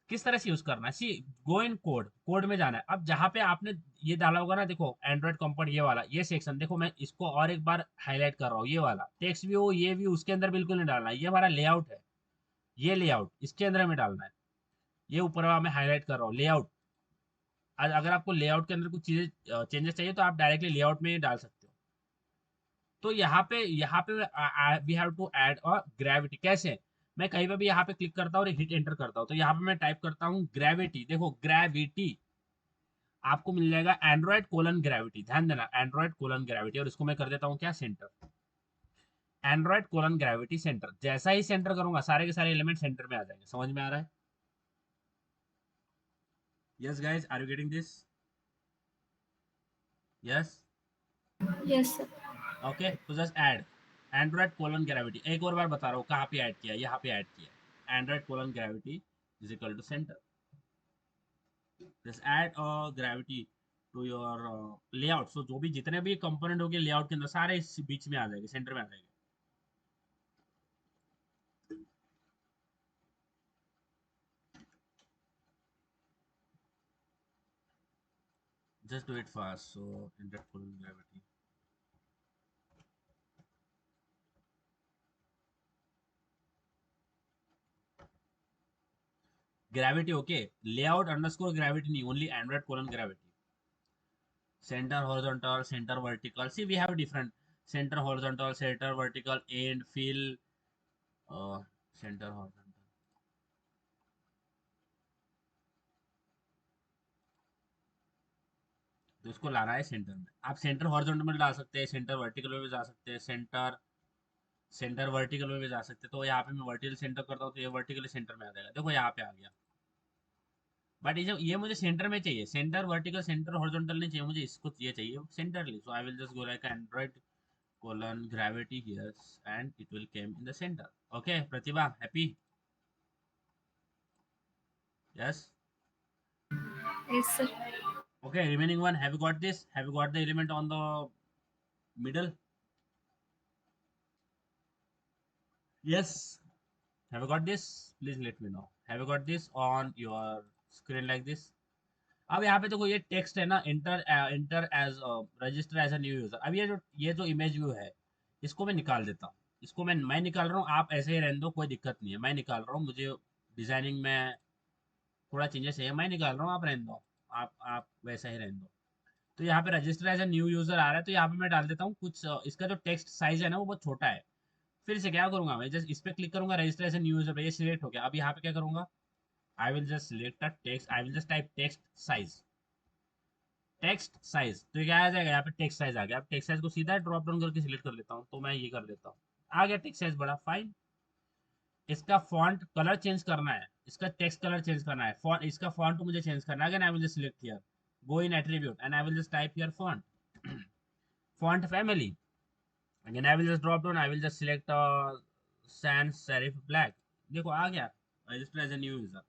किस तरह से यूज करना है? सी गो इन कोड में जाना है। अब जहां पे आपने ये डाला होगा ना, देखो एंड्रॉइड कंपोनेंट ये वाला ये सेक्शन, देखो मैं इसको और एक बार हाईलाइट कर रहा हूँ, ये वाला टेक्स्ट व्यू ये व्यू उसके अंदर बिल्कुल नहीं डालना है, ये हमारा लेआउट है, ये लेआउट इसके अंदर हमें डालना है। ये ऊपर वाला मैं हाईलाइट कर रहा हूँ लेआउट। अगर आपको लेआउट के अंदर कुछ चीजें चेंजेस चाहिए तो आप डायरेक्टली लेआउट में ही डाल सकते हो। तो यहाँ पे we have to add a gravity. कैसे? मैं कहीं पे भी यहाँ पे क्लिक करता हूँ और हिट एंटर करता हूँ, तो यहाँ पे मैं टाइप करता हूँ ग्रेविटी। देखो ग्रेविटी आपको मिल जाएगा एंड्रॉइड कोलन ग्रेविटी। ध्यान देना, एंड्रॉइड कोलन ग्रेविटी, और इसको मैं कर देता हूँ क्या, centre. Android colon gravity centre. जैसा ही सेंटर करूंगा सारे के सारे एलिमेंट सेंटर में आ जाएंगे। समझ में आ रहा है? Yes guys, are you getting this? Yes, Yes, sir. Okay. तो just add Android colon gravity. एक और बार बता रहा हूँ कहाँ पे ऐड किया, यहाँ पे ऐड किया। Android colon gravity is equal to centre. Just add gravity to your layout. So जो भी जितने भी कंपोनेंट होंगे लेआउट के अंदर सारे इस बीच में आ जाएंगे, सेंटर में आ जाएंगे। Just do it fast. So indirect pulling gravity. Gravity, okay. Layout underscore gravity नहीं, only Android colon gravity. Center horizontal, center vertical. See, we have different center horizontal, center vertical, end, fill, center horizontal. तो इसको लाना है centre में। आप centre horizontal में डाल सकते हैं, सेंटर वर्टिकल में भी जा सकते हैं, सेंटर वर्टिकल में भी जा सकते हैं। तो यहाँ पे मैं वर्टिकल सेंटर करता हूँ तो ये वर्टिकल सेंटर में आ जाएगा। देखो यहाँ पे आ गया, बट ये मुझे सेंटर में चाहिए। सेंटर वर्टिकल, सेंटर हॉरिजॉन्टल नहीं चाहिए मुझे, इसको ये चाहिए centrally. So I will just go like Android colon gravity here and it will came in the centre. Okay Pratibha, happy? Yes, Yes, sir. Okay. Remaining one, have you got this? Have you got the element on the middle? Yes, have you got this? Please let me know. Have you got this on your screen like this? अब यहाँ पे देखो ये text है ना, enter as register as a new user. अब ये जो इमेज व्यू है इसको मैं निकाल देता हूँ। इसको मैं निकाल रहा हूँ, आप ऐसे ही रहने दो, कोई दिक्कत नहीं है। मैं निकाल रहा हूँ, मुझे डिजाइनिंग में थोड़ा चेंजेस चाहिए, मैं निकाल रहा हूँ, आप रहने दो, आप वैसा ही रहने दो। तो यहाँ पे register as a new user आ रहा है, तो यहाँ पे मैं डाल देता हूँ कुछ इसका जो टेक्स्ट साइज है ना वो बहुत छोटा है। फिर से क्या करूंगा, मैं जस्ट इस पे क्लिक करूंगा, register as a new user, ये सिलेक्ट हो गया। अब यहाँ पे क्या करूंगा, I will just select a text. I will just type text size. Text size, तो क्या आ जाएगा यहाँ पे, टेक्स्ट साइज आ गया। अब टेक्स्ट साइज को सीधा ड्रॉप डाउन करके सिलेक्ट कर लेता हूँ, तो मैं ये कर लेता हूँ, आ गया टेक्स्ट साइज बड़ा, फाइन। इसका फॉन्ट कलर चेंज करना है, इसका टेक्स्ट कलर चेंज करना है, फॉन्ट इसका फॉन्ट मुझे चेंज करना है। Again I will just select here, go in attribute and I will just type here font, font family. Again I will just drop down, I will just select sans serif black। देखो आ गया, register as a new user.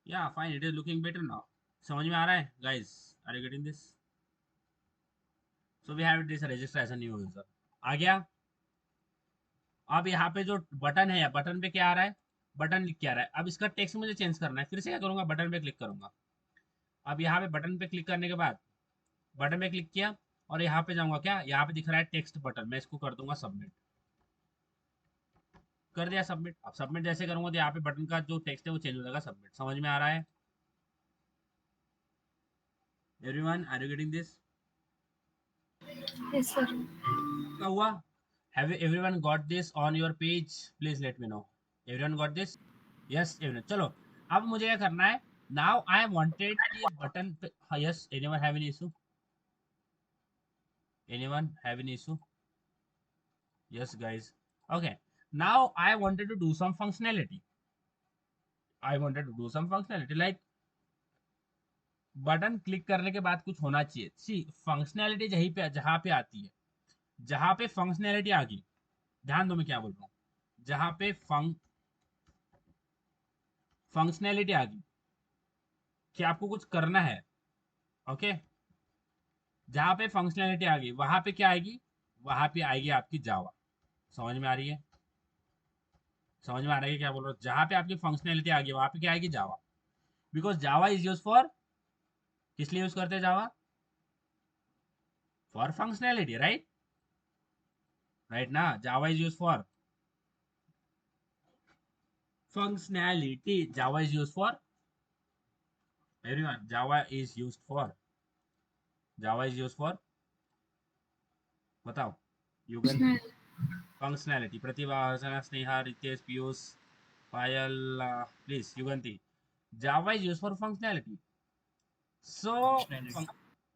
Yeah fine, it is looking better now. समझ में आ रहा है guys? Are you getting this? So we have this register as a new user, आ गया। अब यहाँ पे जो बटन है, बटन पे क्या आ रहा है, बटन लिख के आ रहा है। अब इसका टेक्स्ट मुझे चेंज करना है, फिर से क्या करूंगा, बटन पे क्लिक करूंगा। अब यहाँ पे बटन पे क्लिक करने के बाद, बटन पे क्लिक किया और यहाँ पे जाऊंगा, क्या यहाँ पे दिख रहा है टेक्स्ट बटन, मैं इसको कर दूंगा सबमिट। कर दिया सबमिट। अब सबमिट जैसे करूंगा तो यहाँ पे बटन का जो टेक्स्ट है वो चेंज हो जाएगा, सबमिट। समझ में आ रहा है everyone? Are you getting this? Yes, sir. क्या हुआ? Have everyone got this on your page? Please let me know. Everyone got this? Yes, everyone. चलो, अब मुझे क्या करना है? Now I wanted कि बटन पे, हाँ, yes, anyone have any issue? Anyone have any issue? Yes, guys. Okay. Now I wanted to do some functionality. I wanted to do some functionality like button click करने के बाद कुछ होना चाहिए. सी functionality जहां पे आती है, जहां पे फंक्शनैलिटी आ गई, ध्यान दो मैं क्या बोल रहा हूँ, जहां पे फंक्शनैलिटी आ गई कि आपको कुछ करना है, ओके, जहां पे फंक्शनैलिटी आ गई वहां पे क्या आएगी? वहां पे आएगी आपकी जावा. समझ में आ रही है? समझ में आ रही है क्या बोल रहा हूँ? जहां पे आपकी फंक्शनैलिटी आ गई वहां पे क्या आएगी? Java. Because Java is use for, किस लिए यूज करते हैं Java? For functionality, right? Right ना? Java is use for functionality. Java is used for, everyone, Java is used for, बताओ, Yugan, functionality. Pratibha, Harshna, Sneha, Ritesh, Piyush, Payal, please, Yuganti. Java is used for functionality. So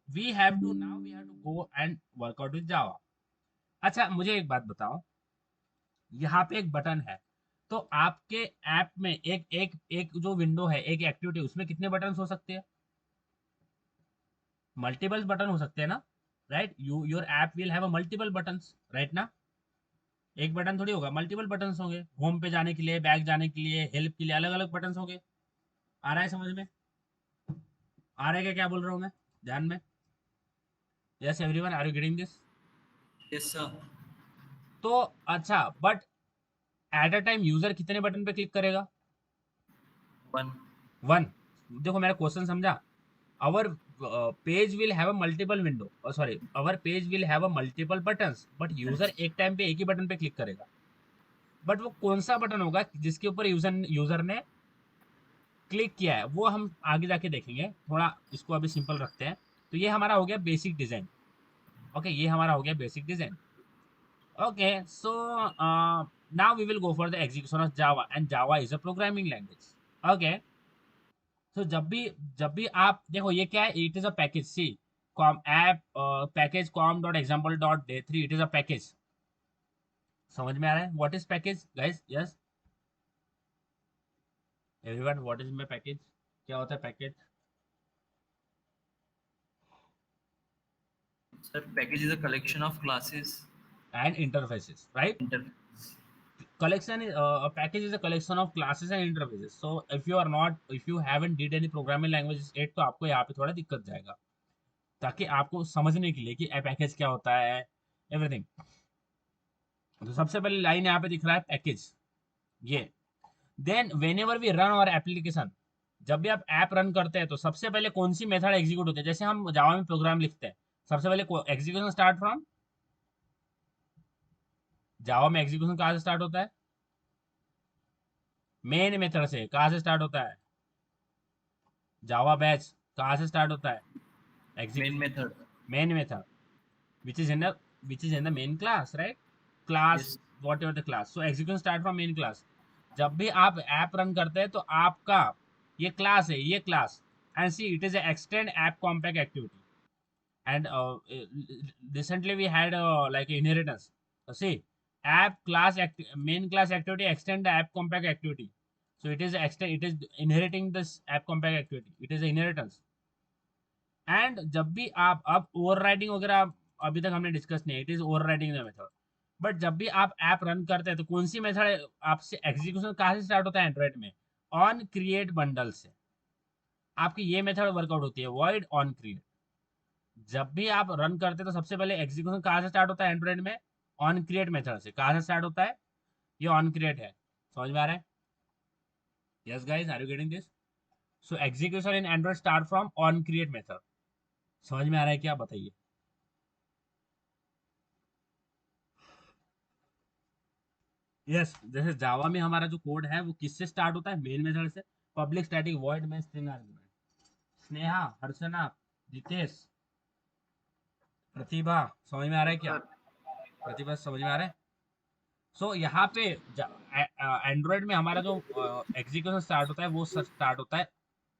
we have to go and work out with Java. अच्छा, मुझे एक बात बताओ, यहाँ पे एक button है, तो आपके ऐप में एक एक एक जो विंडो है, एक एक्टिविटी, उसमें कितने बटन हो सकते हैं? मल्टीपल बटन हो सकते हैं ना, right? Your app will have a multiple buttons, right ना? एक बटन थोड़ी होगा, मल्टीपल बटन्स होंगे. होम पे जाने के लिए, बैक जाने के लिए, हेल्प के लिए अलग अलग बटन्स होंगे. आ रहा है समझ में? आ रहा है क्या बोल रहा हूँ मैं, ध्यान में? Yes everyone, are you getting this? Yes sir. तो अच्छा, but at a time user कितने बटन पे क्लिक करेगा? 1. वन. देखो मेरा क्वेश्चन समझा. our page will have a multiple window, sorry, our page will have a multiple buttons, but user एक time पे एक ही बटन पे क्लिक करेगा. बट वो कौन सा बटन होगा जिसके ऊपर यूजर ने क्लिक किया है, वो हम आगे जाके देखेंगे. थोड़ा इसको अभी सिंपल रखते हैं. तो ये हमारा हो गया बेसिक डिजाइन. ओके, ये हमारा हो गया basic design. Okay, so now we will go for the execution of Java, and Java is a programming language. Okay, तो जब भी आप देखो, ये क्या है? It is a package. See, com app package com dot example dot day 3, it is a package. समझ में आ रहा है? What is package guys? Yes everyone, what is my package? क्या होता है package? Sir, package is a collection of classes. And interfaces, right? Collection is a package is a collection of classes and interfaces. So if you haven't did any programming languages yet, तो आपको यहाँ पे थोड़ा दिक्कत जाएगा, ताकि आपको समझने के लिए कि पैकेज क्या होता है, एवरीथिंग. तो सबसे पहले लाइन यहाँ पे दिख रहा है पैकेज, ये. Then whenever we run our application, जब भी आप ऐप रन करते हैं तो सबसे पहले कौन सी मेथड एग्जीक्यूट होती है? जैसे हम जावा में प्रोग्राम लिखते हैं, सबसे पहले एग्जीक्यूशन स्टार्ट फ्रॉम, जावा में एग्जीक्यूशन कहाँ से स्टार्ट होता है? मेन मेथड से. कहाँ से स्टार्ट होता है? जावा बैच कहाँ से स्टार्ट होता है? Main method. Main method which is in the main class, right? Class, Yes. whatever the class. So execution start from main class. जब भी आप ऐप रन करते हैं तो आपका ये क्लास है, ये class. And see, it is extend app compact activity. And recently we had like inheritance. See, app class main class activity extend the app compact activity. So it is inheriting this app compact activity. It is a inheritance. And जब भी आप, अब overriding वगैरह अभी तक हमने discuss नहीं, it is overriding the method. But जब भी आप ऐप रन करते हैं तो कौन सी मेथड आपसे एग्जीक्यूशन कहाँ से स्टार्ट होता है एंड्रॉइड में? ऑन क्रिएट बंडल से आपकी ये मेथड वर्कआउट होती है, वॉइड ऑन क्रिएट. जब भी आप रन करते हैं तो सबसे पहले एग्जीक्यूशन कहाँ से स्टार्ट होता है एंड्रॉइड में? ऑन क्रिएट मेथड से. कहाँ से स्टार्ट होता है? ये ऑन क्रिएट है. समझ में आ रहा है? Yes guys, are you getting this? So execution in Android start from on create method. समझ में आ रहा है क्या? बताइए. यस, जैसे जावा में हमारा जो कोड है वो किससे स्टार्ट होता है? मेन मेथड से. पब्लिक स्टैटिक वॉइड में स्ट्रिंग आर्गुमेंट. स्नेहा, हर्षना, रितेश, प्रतिभा समझ में आ रहा है क्या? प्रतिभा समझ में आ रहा है? सो यहाँ पे एंड्रॉयड में हमारा जो एग्जीक्यूशन स्टार्ट होता है वो स्टार्ट होता है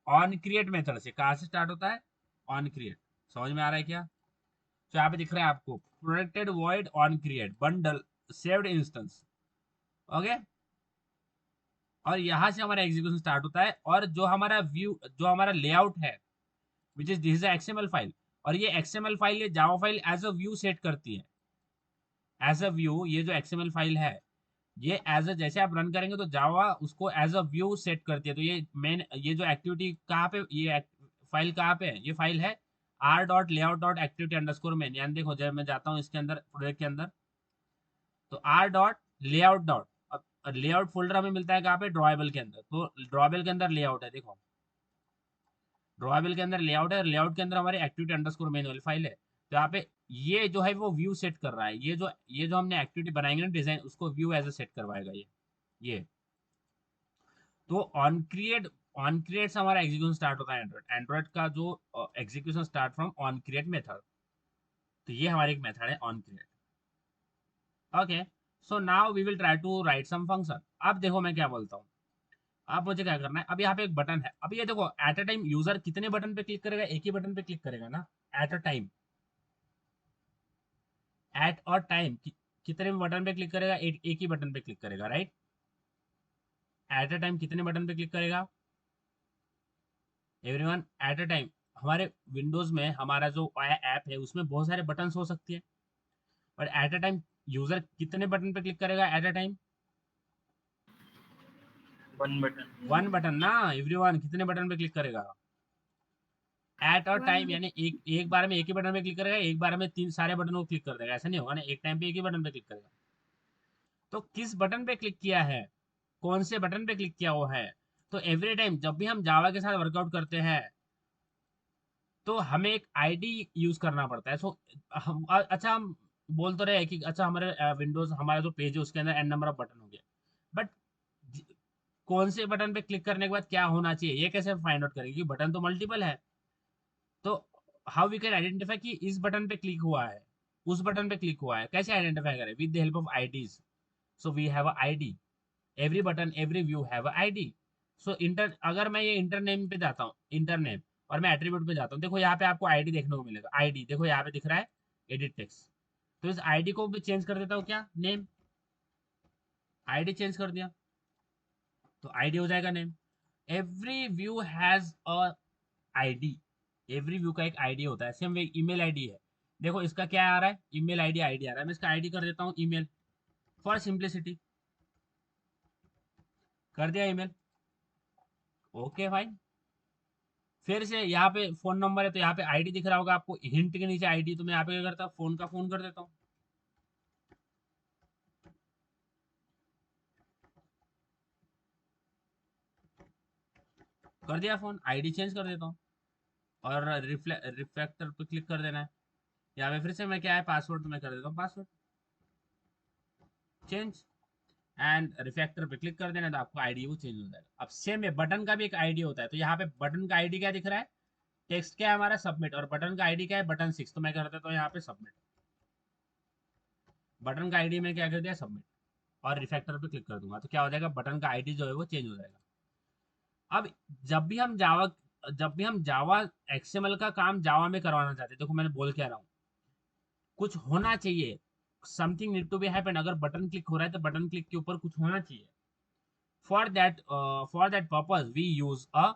ऑन क्रिएट मेथड से। कहाँ से स्टार्ट होता है? On create. समझ में आ रहा है क्या? तो यहाँ पे दिख रहा है आपको protected void on create bundle saved instance. Okay, और यहाँ से हमारा एग्जीक्यूशन स्टार्ट होता है। और जो हमारा व्यू, जो हमारा लेआउट है which is this XML file, और ये एक्सएमएल फाइल, ये Java file as a view set करती है। एज अ व्यू ये जो एक्सएमएल फाइल है ये एज अ, जैसे आप रन करेंगे तो जावा उसको एज अ व्यू सेट करती है। तो ये मेन, ये जो एक्टिविटी कहाँ पे, ये फाइल कहाँ पे है? ये फाइल है R dot layout dot activity underscore main. यानी देखो जब मैं जाता हूँ इसके अंदर, प्रोजेक्ट के अंदर, तो आर डॉट लेआउट डॉट, अब लेआउट फोल्डर हमें मिलता है कहाँ पे? ड्रॉएबल के अंदर। तो ड्रॉएबल के अंदर लेआउट है, देखो ड्रॉएबल के अंदर लेआउट है, और लेआउट के अंदर हमारी एक्टिविटी अंडरस्कोर मेन वाली फाइल है। तो यहाँ पे ये जो है वो व्यू सेट कर रहा है। ये जो हमने एक्टिविटी बनाएंगे ना डिजाइन, उसको व्यू एज अ सेट करवाएगा ये। तो ऑन क्रिएट से हमारा एग्जीक्यूशन स्टार्ट होता है। एंड्रॉइड का जो execution start from on create method. तो ये हमारी एक मेथड है on create. Okay, so now we will try to write some function. अब देखो मैं क्या बोलता हूँ, अब मुझे क्या करना है। अब यहाँ पे एक बटन है। अब ये देखो एट अ टाइम यूजर कितने बटन पे क्लिक करेगा? एक ही बटन पे क्लिक करेगा ना, eight a time. Eight a time कितने बटन पे क्लिक करेगा? एक ही बटन पे क्लिक करेगा, राइट? एट अ टाइम कितने बटन पे क्लिक करेगा एवरीवन? एट अ टाइम हमारे विंडोज में हमारा जो ऐप है उसमें बहुत सारे बटन्स हो सकते हैं, और एट अ टाइम यूजर कितने बटन पे क्लिक करेगा eight a time? One button. One button ना एवरीवन, कितने बटन पे क्लिक करेगा एट अ टाइम? वन। यानी एक एक बार में एक ही बटन पे क्लिक करेगा, एक बार में तीन सारे बटन को क्लिक कर देगा, ऐसा नहीं होगा ना, एक टाइम पे एक ही बटन पे क्लिक करेगा। तो किस बटन पे क्लिक किया है, कौन से बटन पे क्लिक किया हुआ है? तो एवरी टाइम जब भी हम जावा के साथ वर्कआउट करते हैं तो हमें एक आईडी यूज करना पड़ता है। सो हम अच्छा हम बोल तो रहे हैं कि अच्छा हमारे विंडोज, हमारा जो पेज है उसके अंदर एन नंबर ऑफ बटन हो गया, बट कौन से बटन पे क्लिक करने के बाद क्या होना चाहिए ये कैसे फाइंड आउट करेंगे? बटन तो मल्टीपल है। तो हाउ वी कैन आइडेंटिफाई कि इस बटन पे क्लिक हुआ है, उस बटन पे क्लिक हुआ है? कैसे आइडेंटिफाई करें? With the help of IDs. So we have a ID, every button every view have a ID. So enter, अगर मैं ये इंटर नेम पे जाता हूँ, इंटर नेम, और मैं एट्रीब्यूट पे जाता हूँ, देखो यहाँ पे आपको आईडी देखने को मिलेगा। आईडी देखो यहाँ पे दिख रहा है, एडिट टेक्स्ट। तो इस आईडी को भी चेंज कर देता हूँ, क्या नेम, आईडी चेंज कर दिया तो आईडी हो जाएगा name. Every view has a ID, every view का एक आईडी होता है। सेम वे ईमेल आईडी है, देखो इसका क्या आ रहा है, ईमेल आईडी आईडी आ रहा है, मैं इसका आईडी कर देता हूँ ईमेल, फॉर सिंप्लिसिटी कर दिया ईमेल। ओके भाई, फिर से यहाँ पे फोन नंबर है तो यहाँ पे आईडी दिख रहा होगा आपको, हिंट के नीचे आईडी। तो मैं यहाँ पे क्या करता हूँ, फोन का फोन कर देता हूँ। कर दिया फोन, आईडी चेंज कर देता हूँ, और रिफ्लेक्टर पे क्लिक कर देना है। यहाँ पे फिर से मैं क्या है, पासवर्ड मैं कर देता हूँ, पासवर्ड चेंज, एंड रिफ्लेक्टर पे क्लिक कर देना तो आपको आईडी वो चेंज हो जाएगा। अब सेम है, बटन का भी एक आईडी होता है। तो यहाँ पे बटन का आईडी क्या दिख रहा है, टेक्स्ट क्या है हमारा, सबमिट, और बटन का आईडी क्या है, बटन 6। तो मैं कर देता हूँ यहाँ पे सबमिट, बटन का आईडी में क्या कर दिया, सबमिट, और रिफ्लेक्टर पे क्लिक कर दूंगा तो क्या हो जाएगा, बटन का आईडी जो है वो चेंज हो जाएगा। अब जब भी हम जावा, एक्सएमएल का काम जावा में करवाना चाहते हैं, देखो मैंने बोल क्या रहा हूँ, कुछ होना चाहिए, something need to be happen. अगर बटन क्लिक हो रहा है तो बटन क्लिक के ऊपर कुछ होना चाहिए। For that purpose we use a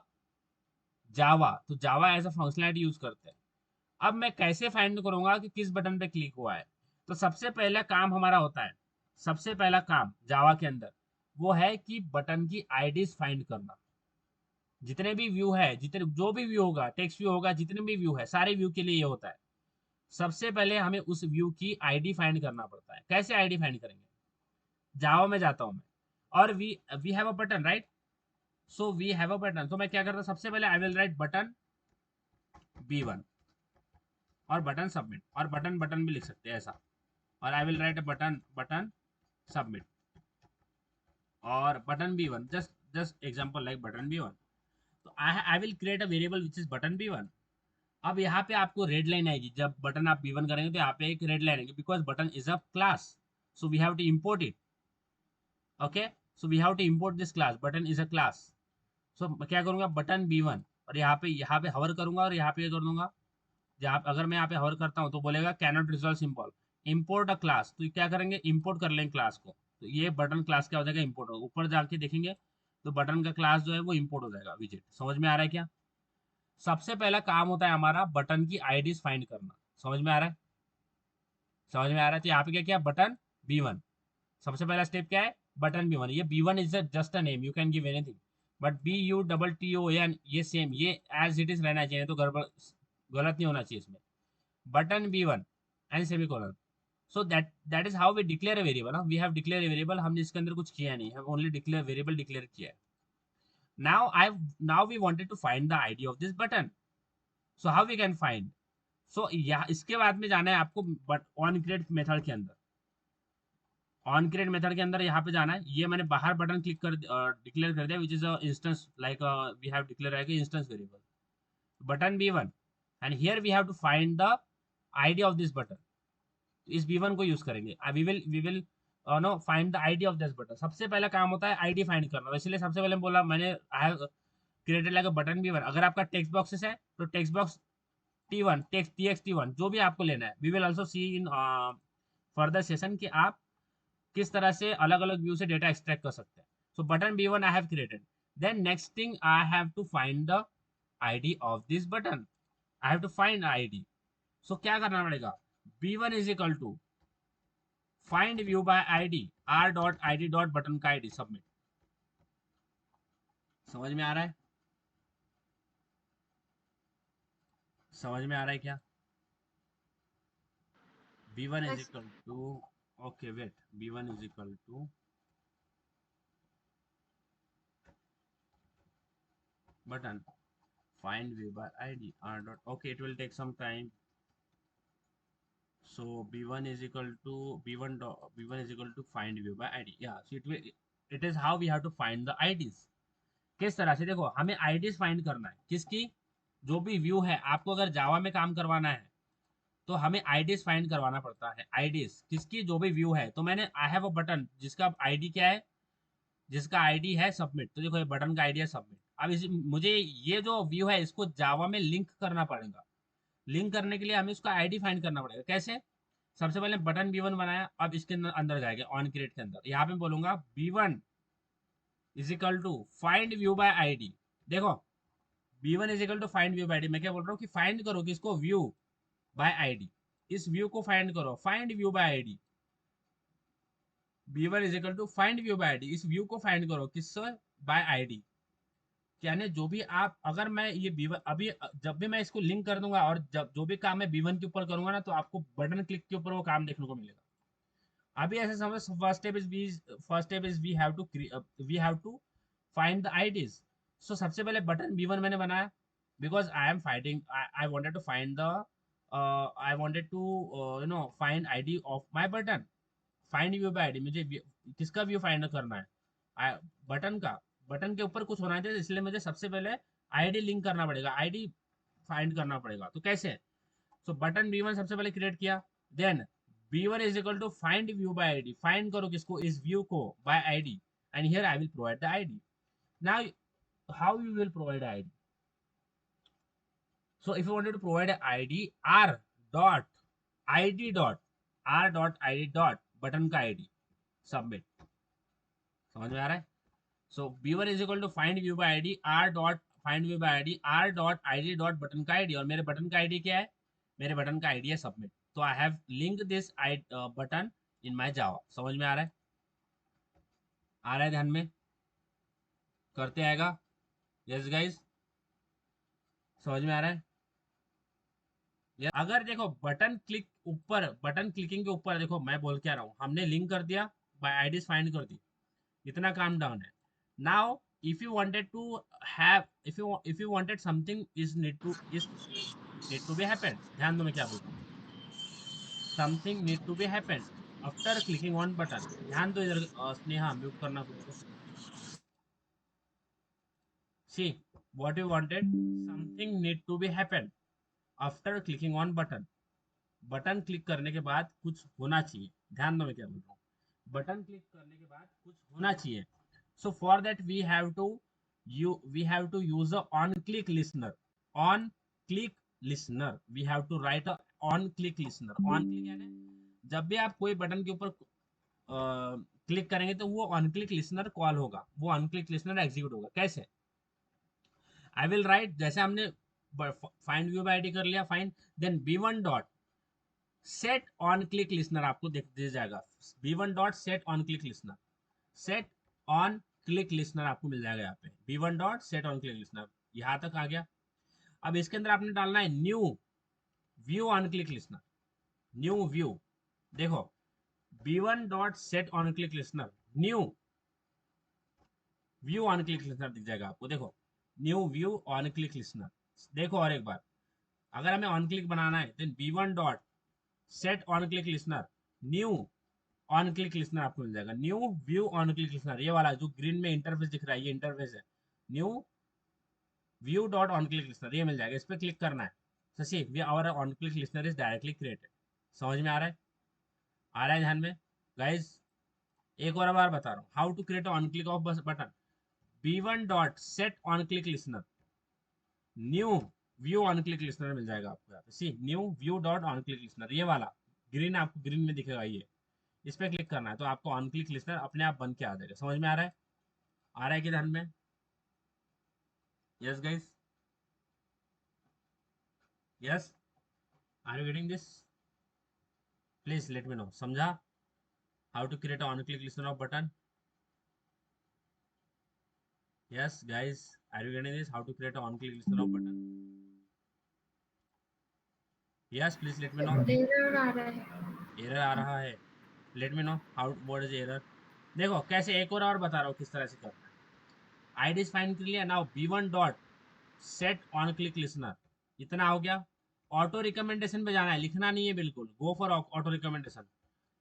Java. तो Java as a functionality use करते हैं। अब मैं कैसे फाइंड करूंगा कि किस बटन पे क्लिक हुआ है? तो सबसे पहला काम हमारा होता है, सबसे पहला काम जावा के अंदर वो है कि बटन की आईडीज फाइंड करना। जितने भी व्यू है, जितने जो भी व्यू होगा, टेक्स्ट व्यू होगा, जितने भी व्यू है, सारे व्यू के लिए ये होता है। सबसे पहले हमें उस व्यू की आईडी फाइंड करना पड़ता है। कैसे आईडी फाइंड करेंगे? जावा में जाता हूं मैं, और we we have a button, right? So we have a button, तो मैं क्या करता हूं, सबसे पहले आई विल राइट बटन B1, और बटन सबमिट, और बटन बटन भी लिख सकते हैं ऐसा, और I will write button button submit, और button B1, just example like button B1। तो I will create a variable which is button B1। अब यहाँ पे आपको रेड लाइन आएगी, जब बटन आप B1 करेंगे तो यहाँ पे एक रेड लाइन आएगी, because button is a class, so we have to import it. Okay, so we have to import this class, button is a class. सो मैं क्या करूंगा, बटन B1, और यहाँ पे हवर करूंगा और यहाँ पे कर दूंगा. जहाँ अगर मैं यहाँ पे हवर करता हूँ तो बोलेगा कैनॉट रिजॉल्व सिंबल इंपोर्ट अ क्लास, तो क्या करेंगे, इंपोर्ट कर लेंगे क्लास को. तो ये बटन क्लास क्या हो जाएगा, इंपोर्ट होगा. ऊपर जाके देखेंगे तो बटन का क्लास जो है वो इंपोर्ट हो जाएगा, विजिट. समझ में आ रहा है क्या? सबसे पहला काम होता है हमारा बटन की आईडीज फाइंड करना. समझ में आ रहा है? समझ में आ रहा है? तो यहाँ पे क्या किया, बटन B1. सबसे पहला स्टेप क्या है, बटन B1. ये B1 is just a name, you can give anything, but BUTTON ये सेम, ये एज इट इज रहना चाहिए, तो गड़बड़ गलत नहीं होना चाहिए इसमें. Button B1 and semicolon. So that is how we declare a variable. We have declare a variable, हमने इसके अंदर कुछ किया नहीं, हम ओनली डिक्लेयर वेरिएबल डिक्लेयर किया है. now we wanted to find the id of this button. So how we can find? So यहाँ इसके बाद में जाना है आपको बट ऑन क्रिएट मेथड के अंदर. ऑन क्रिएट मेथड के अंदर यहाँ पे जाना है. ये मैंने बाहर बटन क्लिक कर डिक्लेयर कर दिया, which is instance, like we have declare instance variable button B1, and here we have to find the ID of this button. इस B1 को यूज करेंगे. We will now find the ID of this button. सबसे पहला काम होता है ID find करना. इसलिए सबसे पहले बोला मैंने, आई have created like a button B1. अगर आपका टेक्स्ट बॉक्सेस है तो text box T1, text TXT1 जो भी आपको लेना है. We will also see in further session कि आप किस तरह से अलग अलग व्यू से डेटा एक्सट्रैक्ट कर सकते हैं. So button B1 I have created. Then next thing I have to find the ID of this button. I have to find ID. So क्या करना पड़ेगा, B1 is equal to find view by ID r.id. Button का ID submit. समझ में आ रहा है? समझ में आ रहा है क्या? B1 is Yes. equal to, okay wait, B1 is equal to button find view by id r dot, okay it will take some time. So B1 is equal to B1 is equal to find view by id. Yeah, so it is how we have to find the IDs. किस तरह से, देखो हमें IDs find करना है किसकी, जो भी व्यू है. आपको अगर जावा में काम करवाना है तो हमें आईडीज फाइंड करवाना पड़ता है. आईडीज किसकी, जो भी व्यू है. तो मैंने आई हैव अ बटन जिसका आईडी क्या है, जिसका आईडी है सबमिट. तो देखो ये बटन का आईडी है सबमिट. अब मुझे ये जो व्यू है इसको जावा में लिंक करना पड़ेगा. लिंक करने के लिए हमें उसका आईडी फाइंड करना पड़ेगा. कैसे? सबसे पहले बटन B1 बनाया, अब इसके अंदर जाएगा ऑन क्रिएट के अंदर. यहाँ पे बोलूंगा B1 is equal to find view by ID. देखो B1 is equal to find view by ID. मैं क्या बोल रहा हूँ कि फाइंड करो किसको, व्यू बाय आईडी. इस व्यू को फाइंड करो, find view by ID. B1 is equal to find view by ID. इस व्यू को फाइंड करो किससे, बाय आईडी. यानी जो भी आप, अगर मैं ये B1 अभी जब भी मैं इसको लिंक कर दूंगा और जब जो भी काम मैं B1 के ऊपर करूंगा ना, तो आपको बटन क्लिक के ऊपर वो काम देखने को मिलेगा. अभी ऐसे समझ, first step is we have to find the IDs. So सबसे पहले बटन B1 मैंने बनाया, because I am finding, I wanted to find the I wanted to find ID of my button. Find view by ID, मुझे किसका view find करना है, button का. Button के ऊपर कुछ होना चाहिए, इसलिए मुझे सबसे पहले आईडी लिंक करना पड़ेगा, आईडी फाइंड करना पड़ेगा. तो कैसे? सो बटन B1 सबसे पहले क्रिएट किया. Then B1 is equal to find view by ID. Find करो किसको, इस व्यू को, by ID. And here I will provide the ID. Now how you will provide ID? So if you wanted to provide an ID, r.id. Button का ID submit. समझ में आ रहा है? So B1 is equal to find view by ID, r.find view by ID, r.id. Button का ID. और मेरे button का ID क्या है? मेरे बटन का ID है सबमिट. तो I have link this button in my Java. समझ में आ रहा है? आ रहा है ध्यान में? करते आएगा. यस गाइस, समझ में आ रहा है? अगर देखो बटन क्लिक ऊपर, बटन क्लिकिंग के ऊपर देखो, मैं बोल के आ रहा हूँ, हमने लिंक कर दिया, बाय आईडीज फाइंड कर दी, इतना काम डाउन है. Now if you wanted to have, if you wanted something is need to be happen. ध्यान दो मैं क्या बोल रहा हूँ. Something need to be happen after clicking on button. ध्यान दो इधर. स्नेहा म्यूट करना खुद को. See what you wanted, something need to be happen. After clicking on button, button click करने के बाद कुछ होना चाहिए, ध्यान दो मैं क्या बोल रहा हूँ, बटन क्लिक करने के बाद कुछ होना चाहिए. So for that we have to use a on click listener. On click listener we have to write a on click listener. On click यानी जब भी आप कोई बटन के ऊपर क्लिक करेंगे तो वो ऑन क्लिक लिसनर कॉल होगा, वो ऑन क्लिक लिसनर एग्जीक्यूट होगा. कैसे? आई विल राइट, जैसे हमने फाइंड व्यू बाय आईडी कर लिया, fine, then b1 dot set on click listener आपको दिया जाएगा. b1 dot set on click listener, set on click listener आपको मिल जाएगा यहाँ पे. b1 dot set on click listener यहाँ तक आ गया. अब इसके अंदर आपने डालना है new view on click listener. New view, देखो b1 dot set on click listener, new view on click listener दिख जाएगा आपको. देखो new view on click listener. देखो और एक बार, अगर हमें ऑन क्लिक बनाना है then b1 dot set on click listener, new on click listener आपको मिल जाएगा. New view on click listener, ये वाला जो ग्रीन में इंटरफेस दिख रहा है, ये इंटरफेस है. New view dot on click listener, ये मिल जाएगा. इस पर क्लिक करना है. Shashi, we our on click listener is directly created. समझ में आ रहा है? आ रहा है ध्यान में गाइज? एक और बार बता रहा हूँ, how to create on click of button. b1 dot set on click listener, new view on click listener मिल जाएगा आपको यहाँ पे. See, new view dot on click listener, ये वाला ग्रीन, आपको ग्रीन में दिखेगा ये. इस पर क्लिक करना है तो आपको ऑन क्लिक लिसनर अपने आप बन के आ जाएगा. समझ में आ रहा है? आ रहा है कि ध्यान में? Yes guys, yes, are you getting this? Please let me know. समझा how to create on click listener of button? Yes, guys, are you getting this? How to create an on-click listener of button? Yes, please let me know. Error आ रहा है. Error आ रहा है. Let me know how what is error. देखो कैसे, एक और बता रहा हूँ किस तरह से करना है. ID is fine कर लिया. Now b1 dot set on click listener, इतना हो गया. ऑटो रिकमेंडेशन पे जाना है, लिखना नहीं है बिल्कुल. Go for auto recommendation.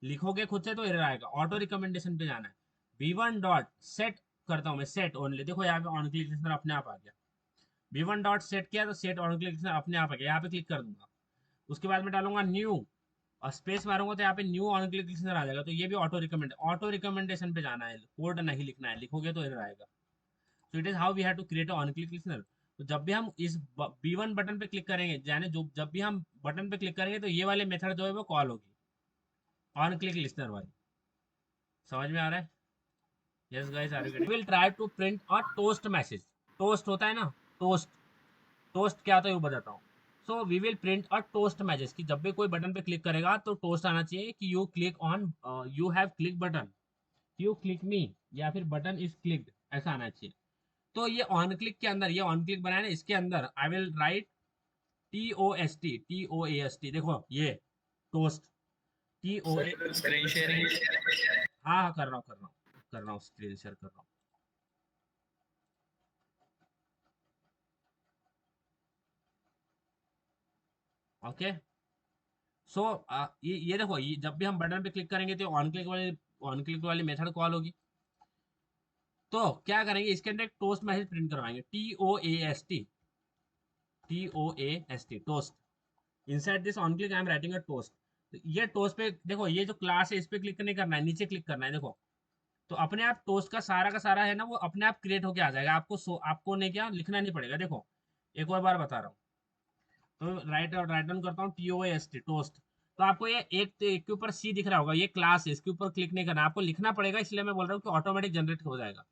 लिखोगे खुद से तो एरर आएगा. ऑटो रिकमेंडेशन पे जाना है. b1 डॉट सेट करता हूँ मैं, सेट ओनली. देखो यहाँ पे ऑन क्लिक लिसनर अपने आप आ गया. b1 डॉट सेट किया तो सेट ऑन क्लिक लिसनर अपने आप आ गया. यहाँ पे क्लिक कर दूंगा. उसके बाद मैं डालूंगा न्यू और स्पेस मारूंगा तो यहाँ पे न्यू ऑन क्लिक लिसनर आ जाएगा. तो ये भी ऑटो रिकमेंडेशन पे जाना है, कोड नहीं लिखना है. लिखोगे तो एरर आएगा. So it is how we have to create on click listener. तो जब भी हम इस b1 बटन पे क्लिक करेंगे, यानी जो जब भी हम बटन पे क्लिक करेंगे तो ये वाले मेथड जो है वो कॉल होगी, ऑन क्लिक लिसनर वाली. समझ में आ रहा है? Yes guys, are you getting? Will try to print a toast message. Toast होता है ना, टोस्ट. टोस्ट क्या होता है वो बताता हूँ. So we will print a toast message कि जब भी कोई बटन पे क्लिक करेगा तो टोस्ट आना चाहिए कि you click on, you have click button, you click मी, या फिर बटन इज क्लिक्ड, ऐसा आना चाहिए. तो ये ऑन क्लिक के अंदर, ये ऑन क्लिक बनाया ना, इसके अंदर आई विल राइट TOAST. देखो ये टोस्ट, TOA. Screen sharing. हाँ कर रहा हूँ स्क्रीन शेयर कर रहा हूँ. ओके. सो ये देखो, ये जब भी हम बटन पे क्लिक करेंगे तो ऑन क्लिक वाली मेथड कॉल होगी. तो क्या करेंगे, इसके अंदर एक टोस्ट मैसेज प्रिंट करवाएंगे. TOAST, toast. Inside this on click I am writing a toast. ये टोस्ट पे देखो, ये जो क्लास है इस पे क्लिक नहीं करना है, नीचे क्लिक करना है. देखो तो अपने आप टोस्ट का सारा है ना, वो अपने आप क्रिएट होके आ जाएगा. आपको नहीं, क्या लिखना नहीं पड़ेगा. देखो एक और बार बता रहा हूँ. तो राइट डाउन करता हूँ TOAST, टोस्ट. तो आपको ये एक के ऊपर सी दिख रहा होगा, ये क्लास है, इसके ऊपर क्लिक नहीं करना, आपको लिखना पड़ेगा. इसलिए मैं बोल रहा हूँ कि ऑटोमेटिक जनरेट हो जाएगा.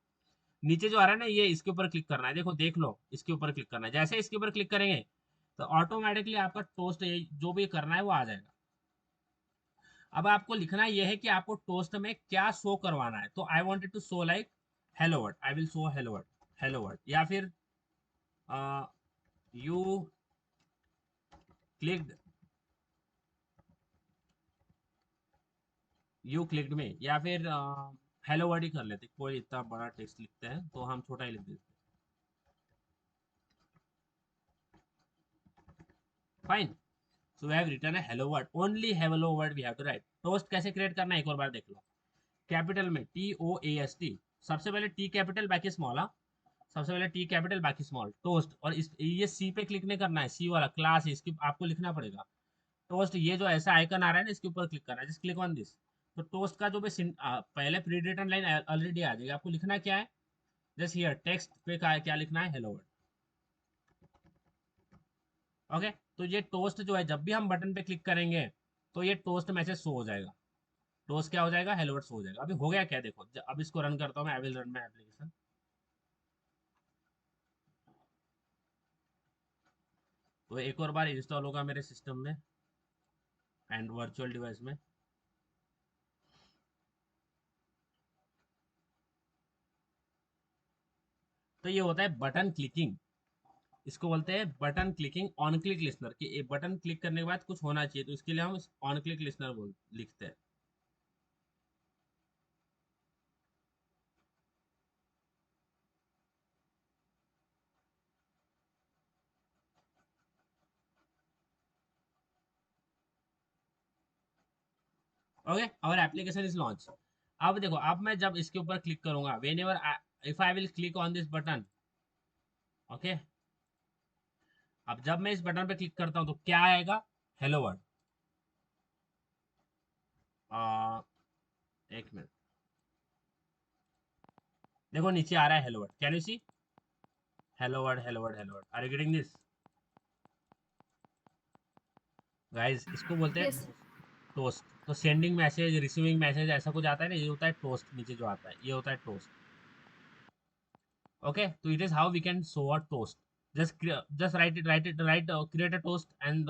नीचे जो आ रहा है ना, ये इसके ऊपर क्लिक करना है. देखो देख लो, इसके ऊपर क्लिक करना है. जैसे इसके ऊपर क्लिक करेंगे तो ऑटोमेटिकली आपका टोस्ट जो भी करना है वो आ जाएगा. अब आपको लिखना यह है कि आपको टोस्ट में क्या शो करवाना है. तो I wanted to show like hello word, I will show hello word, या फिर यू क्लिक्ड में, या फिर हेलो वर्ड ही कर लेते. कोई इतना बड़ा टेक्स्ट लिखते हैं तो हम छोटा ही लिख देते. Fine. So we have written a hello word, only hello word we have to write. Toast कैसे क्रिएट करना है एक और बार देख लो. कैपिटल में TOAST, सबसे पहले T कैपिटल बाकी स्मॉल. सबसे पहले टी कैपिटल बाकी स्मॉल टोस्ट, और इस ये सी पे क्लिक नहीं करना है, सी वाला क्लास है इसकी आपको लिखना पड़ेगा टोस्ट। ये जो ऐसा आइकन आ रहा है ना इसके ऊपर क्लिक करना है, जस्ट क्लिक ऑन दिस। तो टोस्ट का जो भी पहले प्री रिटन लाइन ऑलरेडी आ जाएगी, आपको लिखना क्या है, जस्ट हियर टेक्स्ट पे क्या लिखना है, हेलो वर्ल्ड। ओके, तो ये टोस्ट जो है जब भी हम बटन पे क्लिक करेंगे तो ये टोस्ट मैसेज शो हो जाएगा, टोस्ट क्या हो जाएगा, हेलो वर्ल्ड शो हो जाएगा। अभी हो गया क्या देखो, अब इसको रन करता हूँ मैं, I will run my application. तो एक और बार इंस्टॉल होगा मेरे सिस्टम में एंड वर्चुअल डिवाइस में। तो ये होता है बटन क्लिकिंग, इसको बोलते हैं button clicking on click listener, कि बटन क्लिक करने के बाद कुछ होना चाहिए, तो इसके लिए हम ऑन क्लिक लिसनर बोल लिखते हैं। ओके, और एप्लीकेशन इज लॉन्च। अब देखो, अब मैं जब इसके ऊपर क्लिक करूंगा, when ever if I will click on this button, okay, अब जब मैं इस बटन पे क्लिक करता हूं तो क्या आएगा, हेलो वर्ल्ड। एक मिनट, देखो नीचे आ रहा है hello world, can you see, hello world hello world hello world, are you getting this guys? इसको बोलते हैं Yes. टोस्ट। तो सेंडिंग मैसेज, रिसीविंग मैसेज ऐसा कुछ आता है ना, ये होता है टोस्ट, नीचे जो आता है ये होता है टोस्ट। ओके, तो it is how we can show a toast, just create a toast and